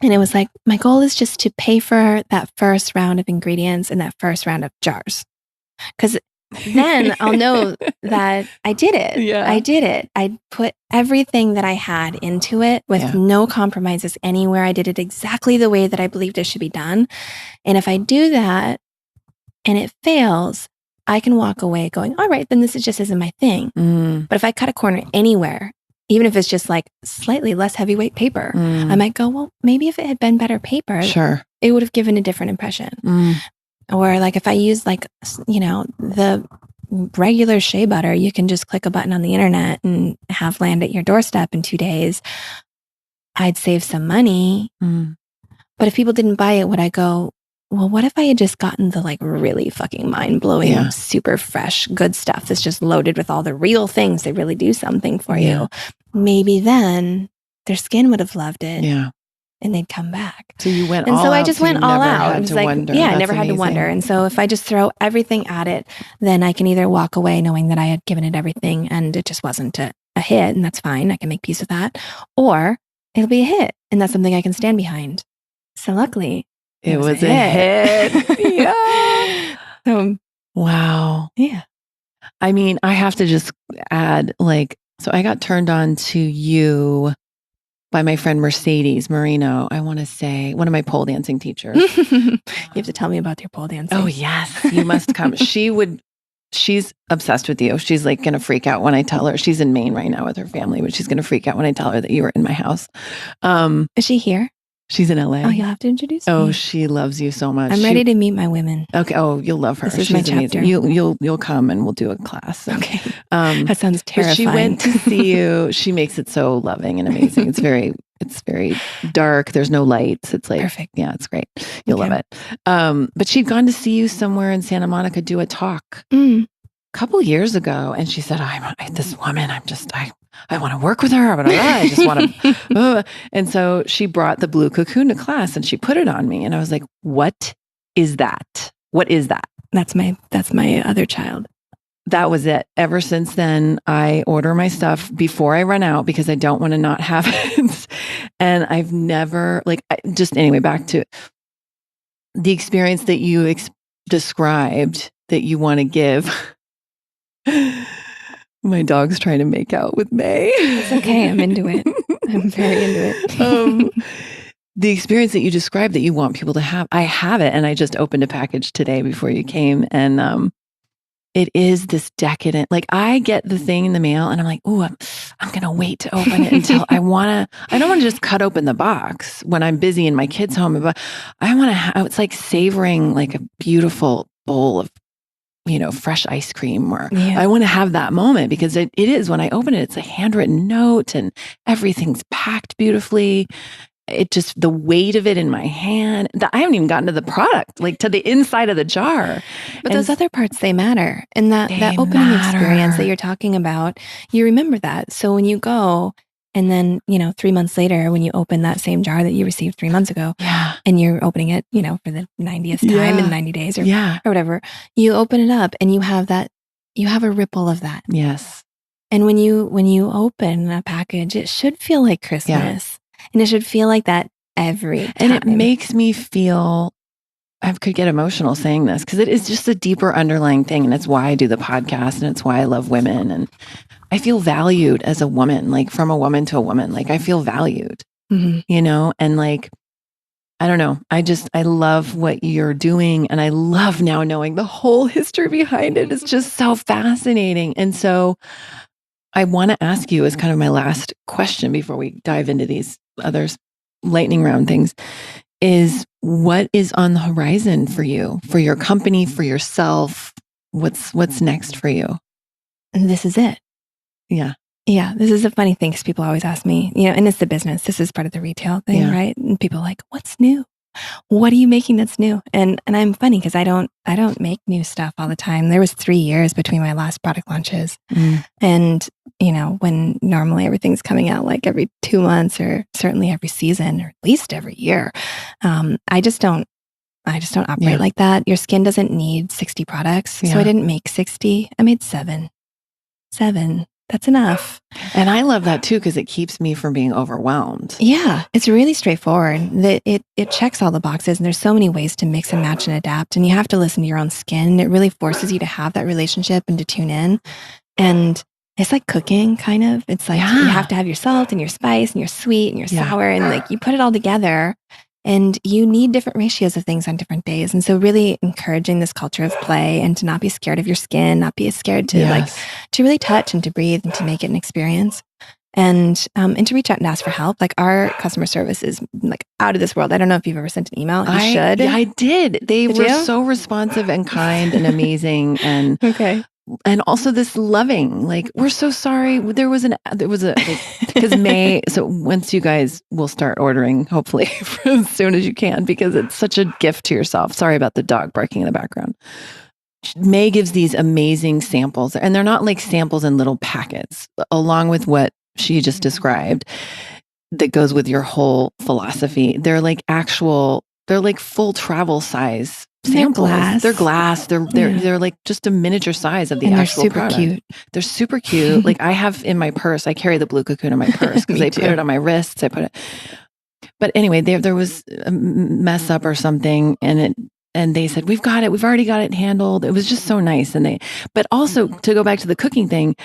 And it was like, my goal is just to pay for that first round of ingredients and that first round of jars. Because then I'll know that I did it. Yeah. I did it. I put everything that I had into it with no compromises anywhere. I did it exactly the way that I believed it should be done. And if I do that and it fails, I can walk away going, all right, then this just isn't my thing. But if I cut a corner anywhere, even if it's just like slightly less heavyweight paper, I might go, well, maybe if it had been better paper, it would have given a different impression. Or like if I use like, the regular shea butter, you can just click a button on the internet and have land at your doorstep in 2 days. I'd save some money. But if people didn't buy it, would I go, well, what if I had just gotten the like really fucking mind-blowing, super fresh, good stuff that's just loaded with all the real things that really do something for you? Maybe then their skin would have loved it. Yeah. And they'd come back. So you went all out. And so I just so went all out. It was like, I never had to wonder. And so if I just throw everything at it, then I can either walk away knowing that I had given it everything and it just wasn't a hit, and that's fine. I can make peace with that. Or it'll be a hit, and that's something I can stand behind. So luckily, it was a hit. Yeah. So, wow. Yeah. I mean, I have to just add, like, so I got turned on to you by my friend Mercedes Marino. I want to say one of my pole dancing teachers. You have to tell me about your pole dancing. Oh yes, you must come. She's obsessed with you. She's like going to freak out when I tell her. She's in Maine right now with her family, but she's going to freak out when I tell her that you were in my house. Is she here? She's in LA. Oh, you'll have to introduce me. Oh, she loves you so much. I'm ready to meet my women. Okay. Oh, you'll love her. This is She's my amazing. chapter. You'll come and we'll do a class. Okay. That sounds terrifying. But she went to see you. She makes it so loving and amazing. It's very dark. There's no lights. It's like, perfect. Yeah, it's great. You'll love it. But she'd gone to see you somewhere in Santa Monica do a talk a couple years ago. And she said, this woman, I want to work with her. But I just want to. And so she brought the Blue Cocoon to class and she put it on me. And I was like, what is that? What is that? That's my other child. That was it. Ever since then, I order my stuff before I run out because I don't want to not have it. And I've never, anyway, back to the experience that you described that you want to give. My dog's trying to make out with May. It's okay. I'm into it. I'm very into it. The experience that you described that you want people to have, I have it. And I just opened a package today before you came. And it is this decadent, like I get the thing in the mail and I'm like, oh, I'm going to wait to open it until I don't want to just cut open the box when I'm busy in my kid's home. But I want to it's like savoring like a beautiful bowl of, fresh ice cream, or I want to have that moment because it is, when I open it, it's a handwritten note and everything's packed beautifully. It just, the weight of it in my hand, I haven't even gotten to the product, like to the inside of the jar. But those other parts, they matter. And that opening experience that you're talking about, you remember that. So when you go and then, 3 months later, when you open that same jar that you received 3 months ago, and you're opening it, for the 90th time in 90 days or whatever, you open it up and you have a ripple of that. Yes. And when you open a package, it should feel like Christmas. Yeah. And it should feel like that every time. And it makes me feel, I could get emotional saying this because it is just a deeper underlying thing. And it's why I do the podcast and it's why I love women. And I feel valued as a woman, like from a woman to a woman, like I feel valued, and like, I don't know. I love what you're doing. And I love now knowing the whole history behind it. It's just so fascinating. And so I want to ask you as kind of my last question before we dive into these other lightning round things is, what is on the horizon for you, for your company, for yourself? What's next for you? And this is it. Yeah. Yeah. This is a funny thing because people always ask me, and it's the business. This is part of the retail thing, right? And people are like, what's new? What are you making that's new? And I'm funny because I don't make new stuff all the time. There was 3 years between my last product launches. And, when normally everything's coming out like every 2 months or certainly every season or at least every year. I just don't operate like that. Your skin doesn't need 60 products. So I didn't make 60. I made 7. That's enough. And I love that too, because it keeps me from being overwhelmed. Yeah, it's really straightforward. It checks all the boxes and there's so many ways to mix and match and adapt. And you have to listen to your own skin. It really forces you to have that relationship and to tune in. And it's like cooking, kind of. It's like you have to have your salt and your spice and your sweet and your sour. And like you put it all together. And you need different ratios of things on different days. And so really encouraging this culture of play and to not be scared of your skin, not be scared to to really touch and to breathe and to make it an experience. And to reach out and ask for help. Like our customer service is like out of this world. I don't know if you've ever sent an email. You should. Yeah, I did. They were so responsive and kind and amazing. And and also this loving, like, we're so sorry. There was because May, so once you guys will start ordering, hopefully as soon as you can, because it's such a gift to yourself. Sorry about the dog barking in the background. May gives these amazing samples, and they're not like samples in little packets, along with what she just described that goes with your whole philosophy. They're like full travel size samples. They're glass. They're like just a miniature size of the actual product. Cute. They're super cute. Like I have in my purse, I carry the Blue Cocoon in my purse because they put it on my wrists. But anyway, there was a mess up or something, and and they said, we've got it. We've already got it handled. It was just so nice. But also to go back to the cooking thing,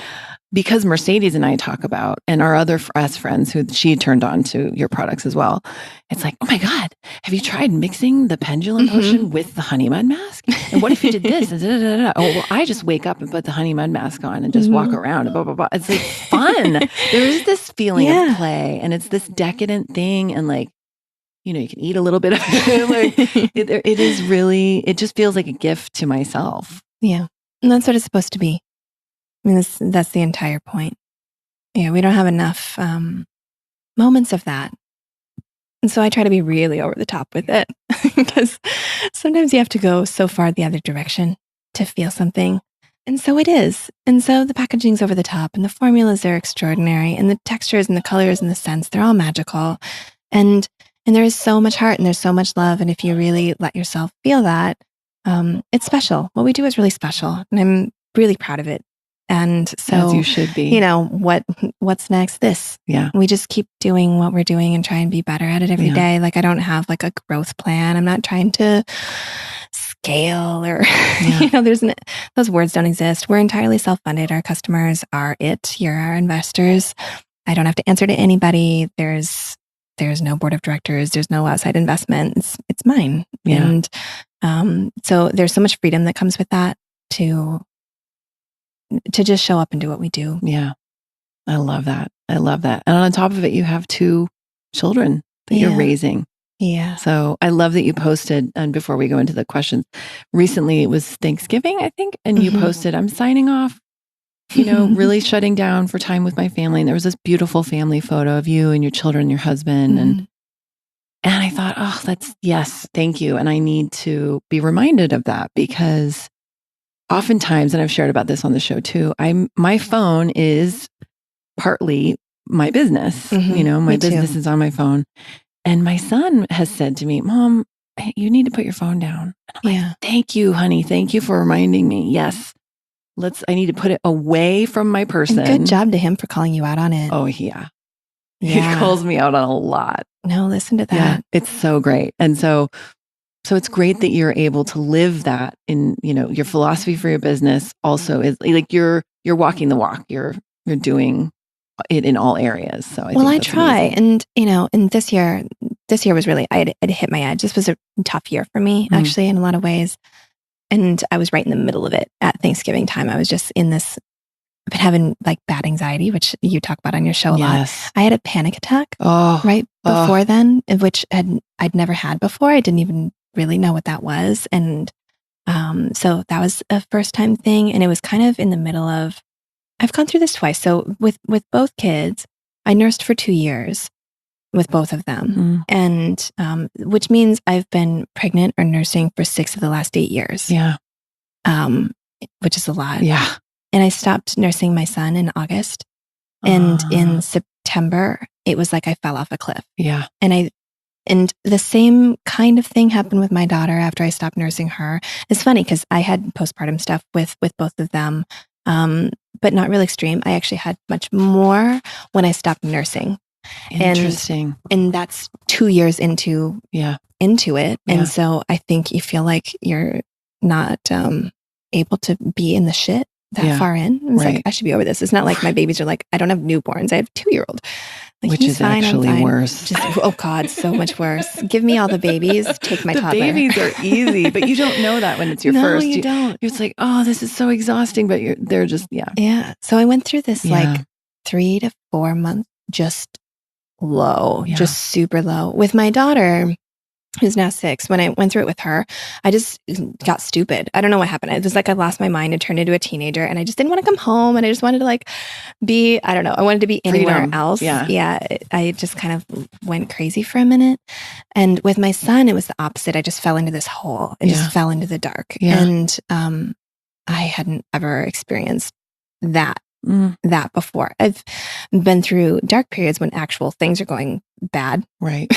because Mercedes and I talk about, and our other friends who she turned on to your products as well. It's like, oh my God, have you tried mixing the pendulum potion with the honey mud mask? And what if you did this? And Oh, well, I just wake up and put the honey mud mask on and just walk around and blah, blah, blah. It's like fun. There is this feeling of play, and it's this decadent thing. And like, you can eat a little bit of it. Like, it is really, it just feels like a gift to myself. Yeah. And that's what it's supposed to be. I mean, that's the entire point. Yeah, we don't have enough moments of that. And so I try to be really over the top with it because sometimes you have to go so far the other direction to feel something. And so it is. And so the packaging's over the top and the formulas are extraordinary and the textures and the colors and the scents, they're all magical. And there is so much heart and there's so much love. And if you really let yourself feel that, it's special. What we do is really special. And I'm really proud of it. And so, as you should be, what's next? This, we just keep doing what we're doing and try and be better at it every day. Like, I don't have like a growth plan. I'm not trying to scale or, those words don't exist. We're entirely self-funded. Our customers are it. You're our investors. I don't have to answer to anybody. There's no board of directors. There's no outside investment. It's mine. Yeah. And, so there's so much freedom that comes with that to just show up and do what we do. Yeah. I love that. And on top of it, you have 2 children that you're raising. Yeah. So I love that you posted, and before we go into the questions, recently it was Thanksgiving, I think, and you posted, I'm signing off, really shutting down for time with my family. And there was this beautiful family photo of you and your children, your husband. And I thought, yes, thank you. And I need to be reminded of that because oftentimes, and I've shared about this on the show too, my phone is partly my business. My business is on my phone. And my son has said to me, Mom, you need to put your phone down. And I'm like, thank you, honey. Thank you for reminding me. Yes. I need to put it away from my person. And good job to him for calling you out on it. Oh, yeah. He calls me out on a lot. No, listen to that. Yeah, it's so great. And so it's great that you're able to live that in, your philosophy for your business also is like you're walking the walk. You're doing it in all areas. So I try. Amazing. And this year was really, I'd hit my edge. This was a tough year for me, actually, in a lot of ways. And I was right in the middle of it at Thanksgiving time. I was just in this, I've been having like bad anxiety, which you talk about on your show a lot. I had a panic attack right before then, which I'd never had before. I didn't even really know what that was. And so that was a first time thing. And it was kind of in the middle of, I've gone through this twice. So with both kids, I nursed for 2 years with both of them. And which means I've been pregnant or nursing for 6 of the last 8 years. Yeah. Which is a lot. Yeah. And I stopped nursing my son in August. And in September, it was like I fell off a cliff. Yeah. And the same kind of thing happened with my daughter after I stopped nursing her. It's funny because I had postpartum stuff with both of them, but not really extreme. I actually had much more when I stopped nursing. Interesting. And that's 2 years into it. Yeah. And so I think you feel like you're not able to be in the shit that far in. It's like, I should be over this. It's not like my babies are like, I don't have newborns. I have a 2-year-old. Like, which is fine, actually worse. Oh God, so much worse. Give me all the babies. Take my toddler. The babies are easy, but you don't know that when it's your first. No, you don't. It's like, oh, this is so exhausting, but they're just, Yeah. So I went through this like 3 to 4 months, just low, just super low. With my daughter, who's now 6, when I went through it with her, I just got stupid. I don't know what happened. It was like I lost my mind and turned into a teenager, and I just didn't want to come home, and I just wanted to like be, I don't know, I wanted to be anywhere else. Yeah. I just kind of went crazy for a minute. And with my son, it was the opposite. I just fell into this hole and just fell into the dark. And I hadn't ever experienced that before. I've been through dark periods when actual things are going bad. Right.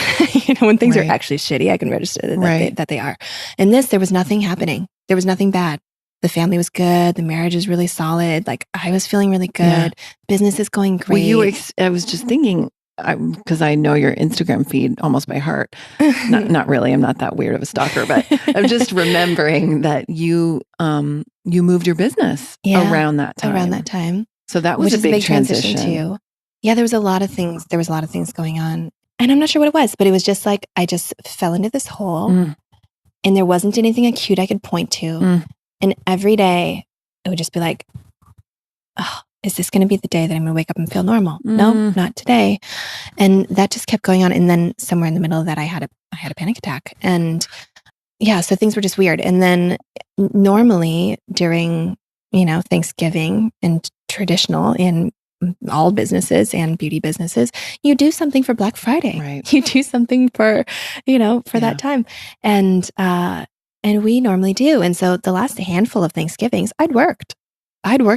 When things are actually shitty, I can register that they are. And there was nothing happening. There was nothing bad. The family was good. The marriage is really solid. Like, I was feeling really good. Business is going great. I was just thinking, because I know your Instagram feed almost by heart. Not really. I'm not that weird of a stalker, but I'm just remembering that you moved your business around that time. Around that time. So that was which a is big transition too. Yeah, there was a lot of things. There was a lot of things going on. And I'm not sure what it was, but it was just like, I just fell into this hole and there wasn't anything acute I could point to. And every day it would just be like, oh, is this going to be the day that I'm going to wake up and feel normal? No, not today. And that just kept going on. And then somewhere in the middle of that, I had a panic attack. And yeah, so things were just weird. And then normally during, Thanksgiving and traditional in all businesses and beauty businesses, you do something for Black Friday. Right. You do something for, that time. And we normally do. And so the last handful of Thanksgivings, I'd worked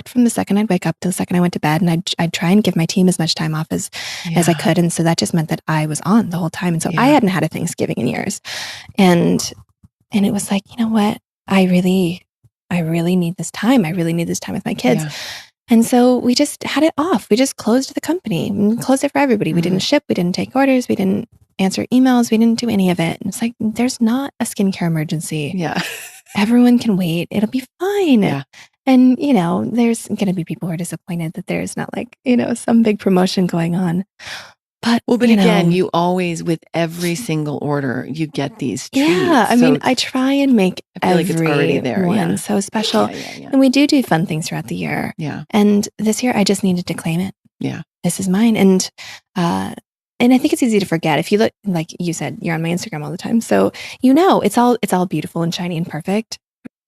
from the second I'd wake up to the second I went to bed, and I'd try and give my team as much time off as I could. And so that just meant that I was on the whole time. And so I hadn't had a Thanksgiving in years. And it was like, you know what? I really need this time. I really need this time with my kids. Yeah. And so we just had it off. We just closed the company and closed it for everybody. We didn't ship. We didn't take orders. We didn't answer emails. We didn't do any of it. And it's like, there's not a skincare emergency. Yeah. Everyone can wait. It'll be fine. Yeah. And, there's going to be people who are disappointed that there's not like, some big promotion going on. But, again, you always, with every single order, you get these treats. Yeah. I mean, I try and make every like it's already there. one so special. Yeah. And we do fun things throughout the year. Yeah. And this year I just needed to claim it. Yeah. This is mine. And I think it's easy to forget. If you look, like you said, you're on my Instagram all the time. So, it's all beautiful and shiny and perfect.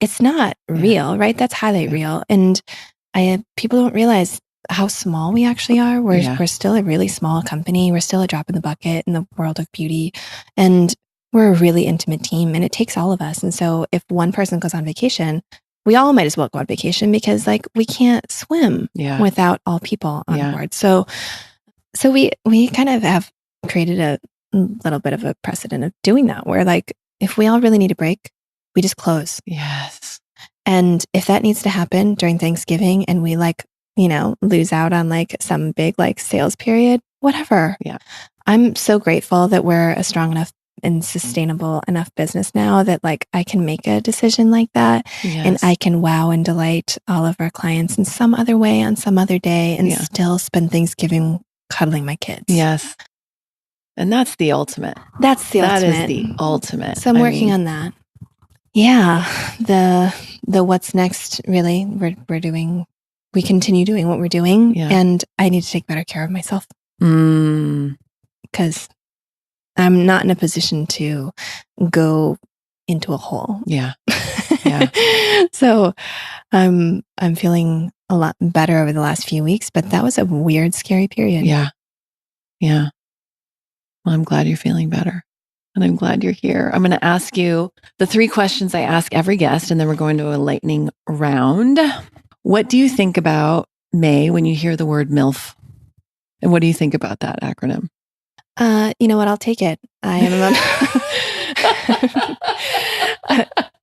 It's not real, right? That's highlight reel. And people don't realize how small we actually are. We're still a really small company. We're still a drop in the bucket in the world of beauty. And we're a really intimate team, and it takes all of us. And so if one person goes on vacation, we all might as well go on vacation, because like we can't swim without all people on board. So we kind of have created a little bit of a precedent of doing that, where like, if we all really need a break, we just close. Yes. And if that needs to happen during Thanksgiving and we like, lose out on like some big like sales period, whatever. Yeah. I'm so grateful that we're a strong enough and sustainable enough business now that like I can make a decision like that. Yes. And I can wow and delight all of our clients in some other way on some other day and still spend Thanksgiving cuddling my kids. Yes. And that's the ultimate. That is the ultimate. So I'm working on that. Yeah. The what's next, really, we continue doing what we're doing, and I need to take better care of myself. Because I'm not in a position to go into a hole. Yeah. Yeah. So I'm feeling a lot better over the last few weeks, but that was a weird, scary period. Yeah. Yeah. Well, I'm glad you're feeling better. And I'm glad you're here. I'm going to ask you the 3 questions I ask every guest, and then we're going to a lightning round. What do you think about May when you hear the word MILF? And what do you think about that acronym? You know what? I'll take it. I am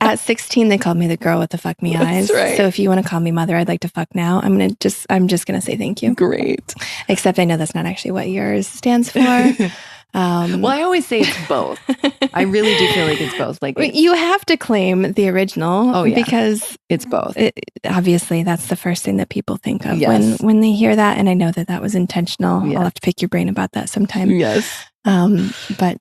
at 16, they called me the girl with the fuck me eyes. Right. So if you want to call me mother, I'd like to fuck now. I'm just going to say thank you. Great. Except I know that's not actually what yours stands for. Well, I always say it's both. I really do feel like it's both. Like you have to claim the original because it's both. Obviously, that's the first thing that people think of when they hear that. And I know that was intentional. I'll have to pick your brain about that sometime. Yes. But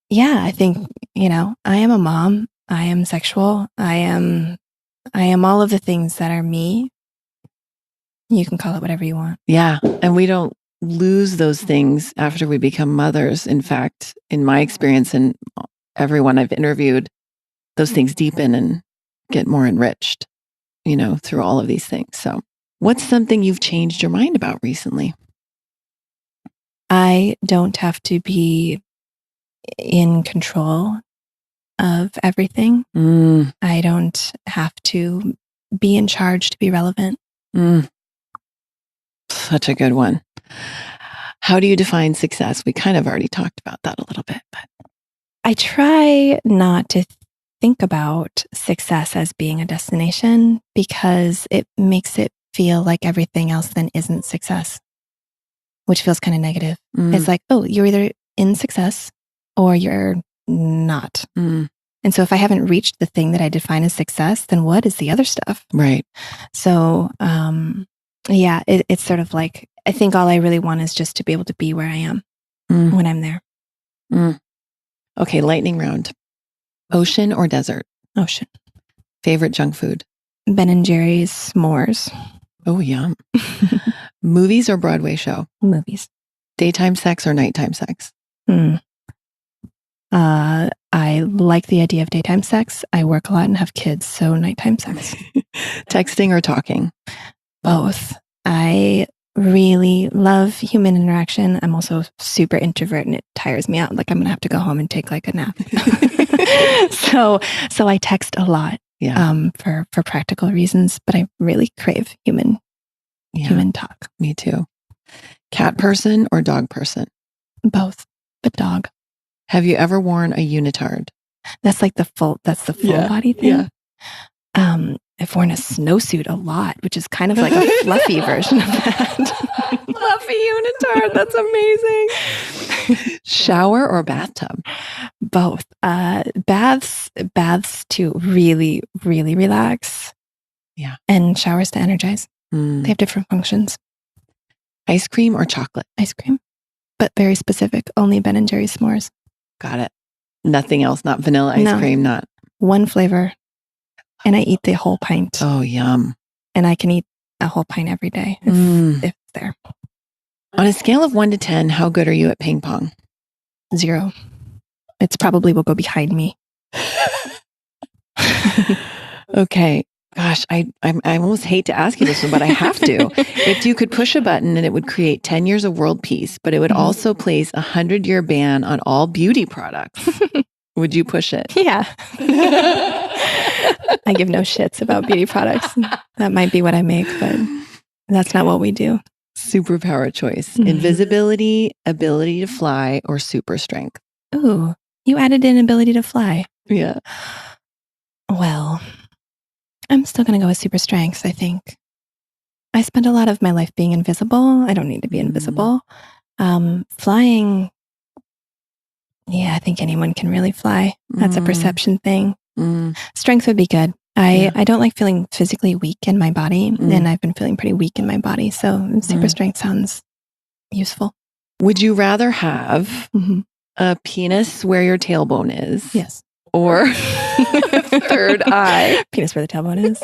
yeah, I think, I am a mom. I am sexual. I am all of the things that are me. You can call it whatever you want. Yeah. And we don't lose those things after we become mothers. In fact, in my experience and everyone I've interviewed, those things deepen and get more enriched, through all of these things. So what's something you've changed your mind about recently? I don't have to be in control of everything. I don't have to be in charge to be relevant. Such a good one. How do you define success? We kind of already talked about that a little bit, but I try not to think about success as being a destination, because it makes it feel like everything else then isn't success. which feels kind of negative. Mm. It's like, oh, you're either in success or you're not. Mm. And so if I haven't reached the thing that I define as success, then what is the other stuff? Right. So, yeah, it's sort of like, I think all I really want is just to be able to be where I am when I'm there. Mm. Okay, lightning round. Ocean or desert? Ocean. Favorite junk food? Ben & Jerry's s'mores. Oh, yum. Movies or Broadway show? Movies. Daytime sex or nighttime sex? I like the idea of daytime sex. I work a lot and have kids, so nighttime sex. Texting or talking? Both. I really love human interaction. I'm also super introvert and it tires me out. Like I'm going to have to go home and take like a nap. So I text a lot for practical reasons, but I really crave human talk. Me too. Cat person or dog person? Both, but dog. Have you ever worn a unitard? That's like the full body thing. Yeah. I've worn a snowsuit a lot, which is kind of like a fluffy version of that. Fluffy unitard. That's amazing. Shower or bathtub? Both. Baths to really, really relax. Yeah. And showers to energize. They have different functions. Ice cream or chocolate? Ice cream, but very specific. Only Ben & Jerry's s'mores. Got it. Nothing else, not vanilla ice cream, not... One flavor. And I eat the whole pint. Oh, yum. And I can eat a whole pint every day if it's there. On a scale of 1 to 10, how good are you at ping pong? 0. It's probably will go behind me. Okay. Gosh, I almost hate to ask you this one, but I have to. If you could push a button and it would create 10 years of world peace, but it would also place a 100-year ban on all beauty products, would you push it? Yeah. I give no shits about beauty products. That might be what I make, but that's not what we do. Superpower choice. Invisibility, ability to fly, or super strength? Ooh, you added in ability to fly. Yeah. Well, I'm still going to go with super strength, I think. I spent a lot of my life being invisible. I don't need to be invisible. Flying, yeah, I think anyone can really fly. That's a perception thing. Strength would be good. I don't like feeling physically weak in my body, and I've been feeling pretty weak in my body. So super strength sounds useful. Would you rather have a penis where your tailbone is? Yes. Or a third eye? Penis where the tailbone is.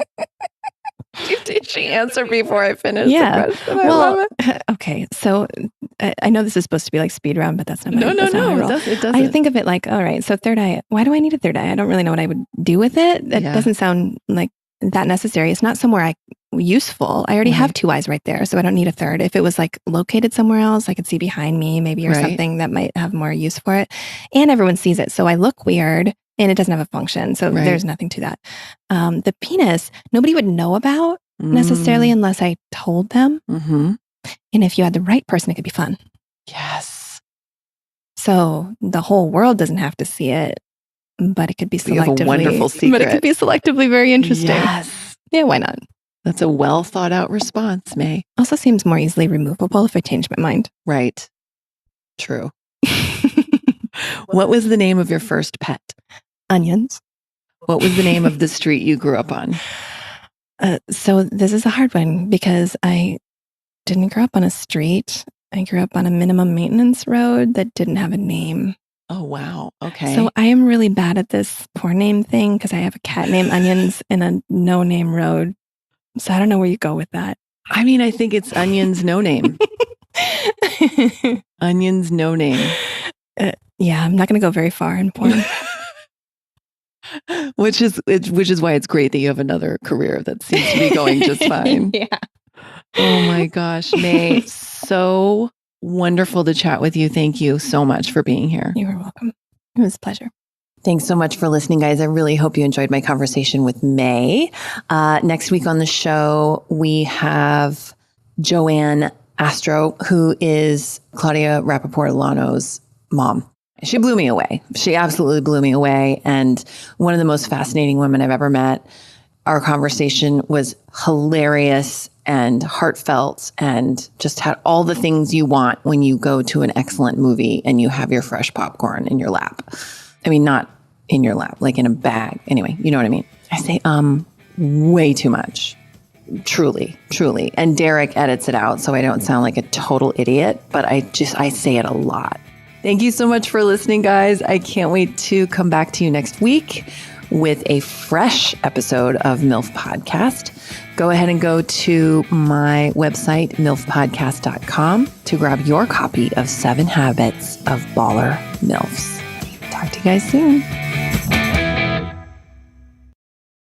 Did she answer before I finished Yeah. the question? Well, okay. So I know this is supposed to be like speed round, but that's not my No, it doesn't. I think of it like, all right, so third eye, why do I need a third eye? I don't really know what I would do with it. That doesn't sound like that necessary. It's not somewhere useful. I already have 2 eyes right there, so I don't need a third. If it was like located somewhere else, I could see behind me maybe or something that might have more use for it. And everyone sees it, so I look weird. And it doesn't have a function. So there's nothing to that. The penis, nobody would know about necessarily unless I told them. And if you had the right person, it could be fun. Yes. So the whole world doesn't have to see it, but it could be selectively. You have a wonderful secret. But it could be selectively very interesting. Yes. Yeah, why not? That's a well thought out response, May. Also seems more easily removable if I change my mind. Right. True. What was the name of your first pet? Onions. What was the name of the street you grew up on? So this is a hard one because I didn't grow up on a street. I grew up on a minimum maintenance road that didn't have a name. Oh, wow. Okay. So I am really bad at this poor name thing because I have a cat named Onions and a no name road. So I don't know where you go with that. I mean, I think it's Onions no name. Onions no name. Yeah, I'm not going to go very far in porn. Which is why it's great that you have another career that seems to be going just fine. Yeah. Oh my gosh, May, so wonderful to chat with you. Thank you so much for being here. You are welcome. It was a pleasure. Thanks so much for listening, guys. I really hope you enjoyed my conversation with May. Next week on the show, we have Joanne Astro, who is Claudia Rappaport-Lano's mom. She blew me away. She absolutely blew me away. And one of the most fascinating women I've ever met. Our conversation was hilarious and heartfelt and just had all the things you want when you go to an excellent movie and you have your fresh popcorn in your lap. I mean, not in your lap, like in a bag. Anyway, you know what I mean? I say, way too much. Truly. And Derek edits it out so I don't sound like a total idiot, but I say it a lot. Thank you so much for listening, guys. I can't wait to come back to you next week with a fresh episode of MILF Podcast. Go ahead and go to my website, milfpodcast.com, to grab your copy of 7 Habits of Baller MILFs. Talk to you guys soon.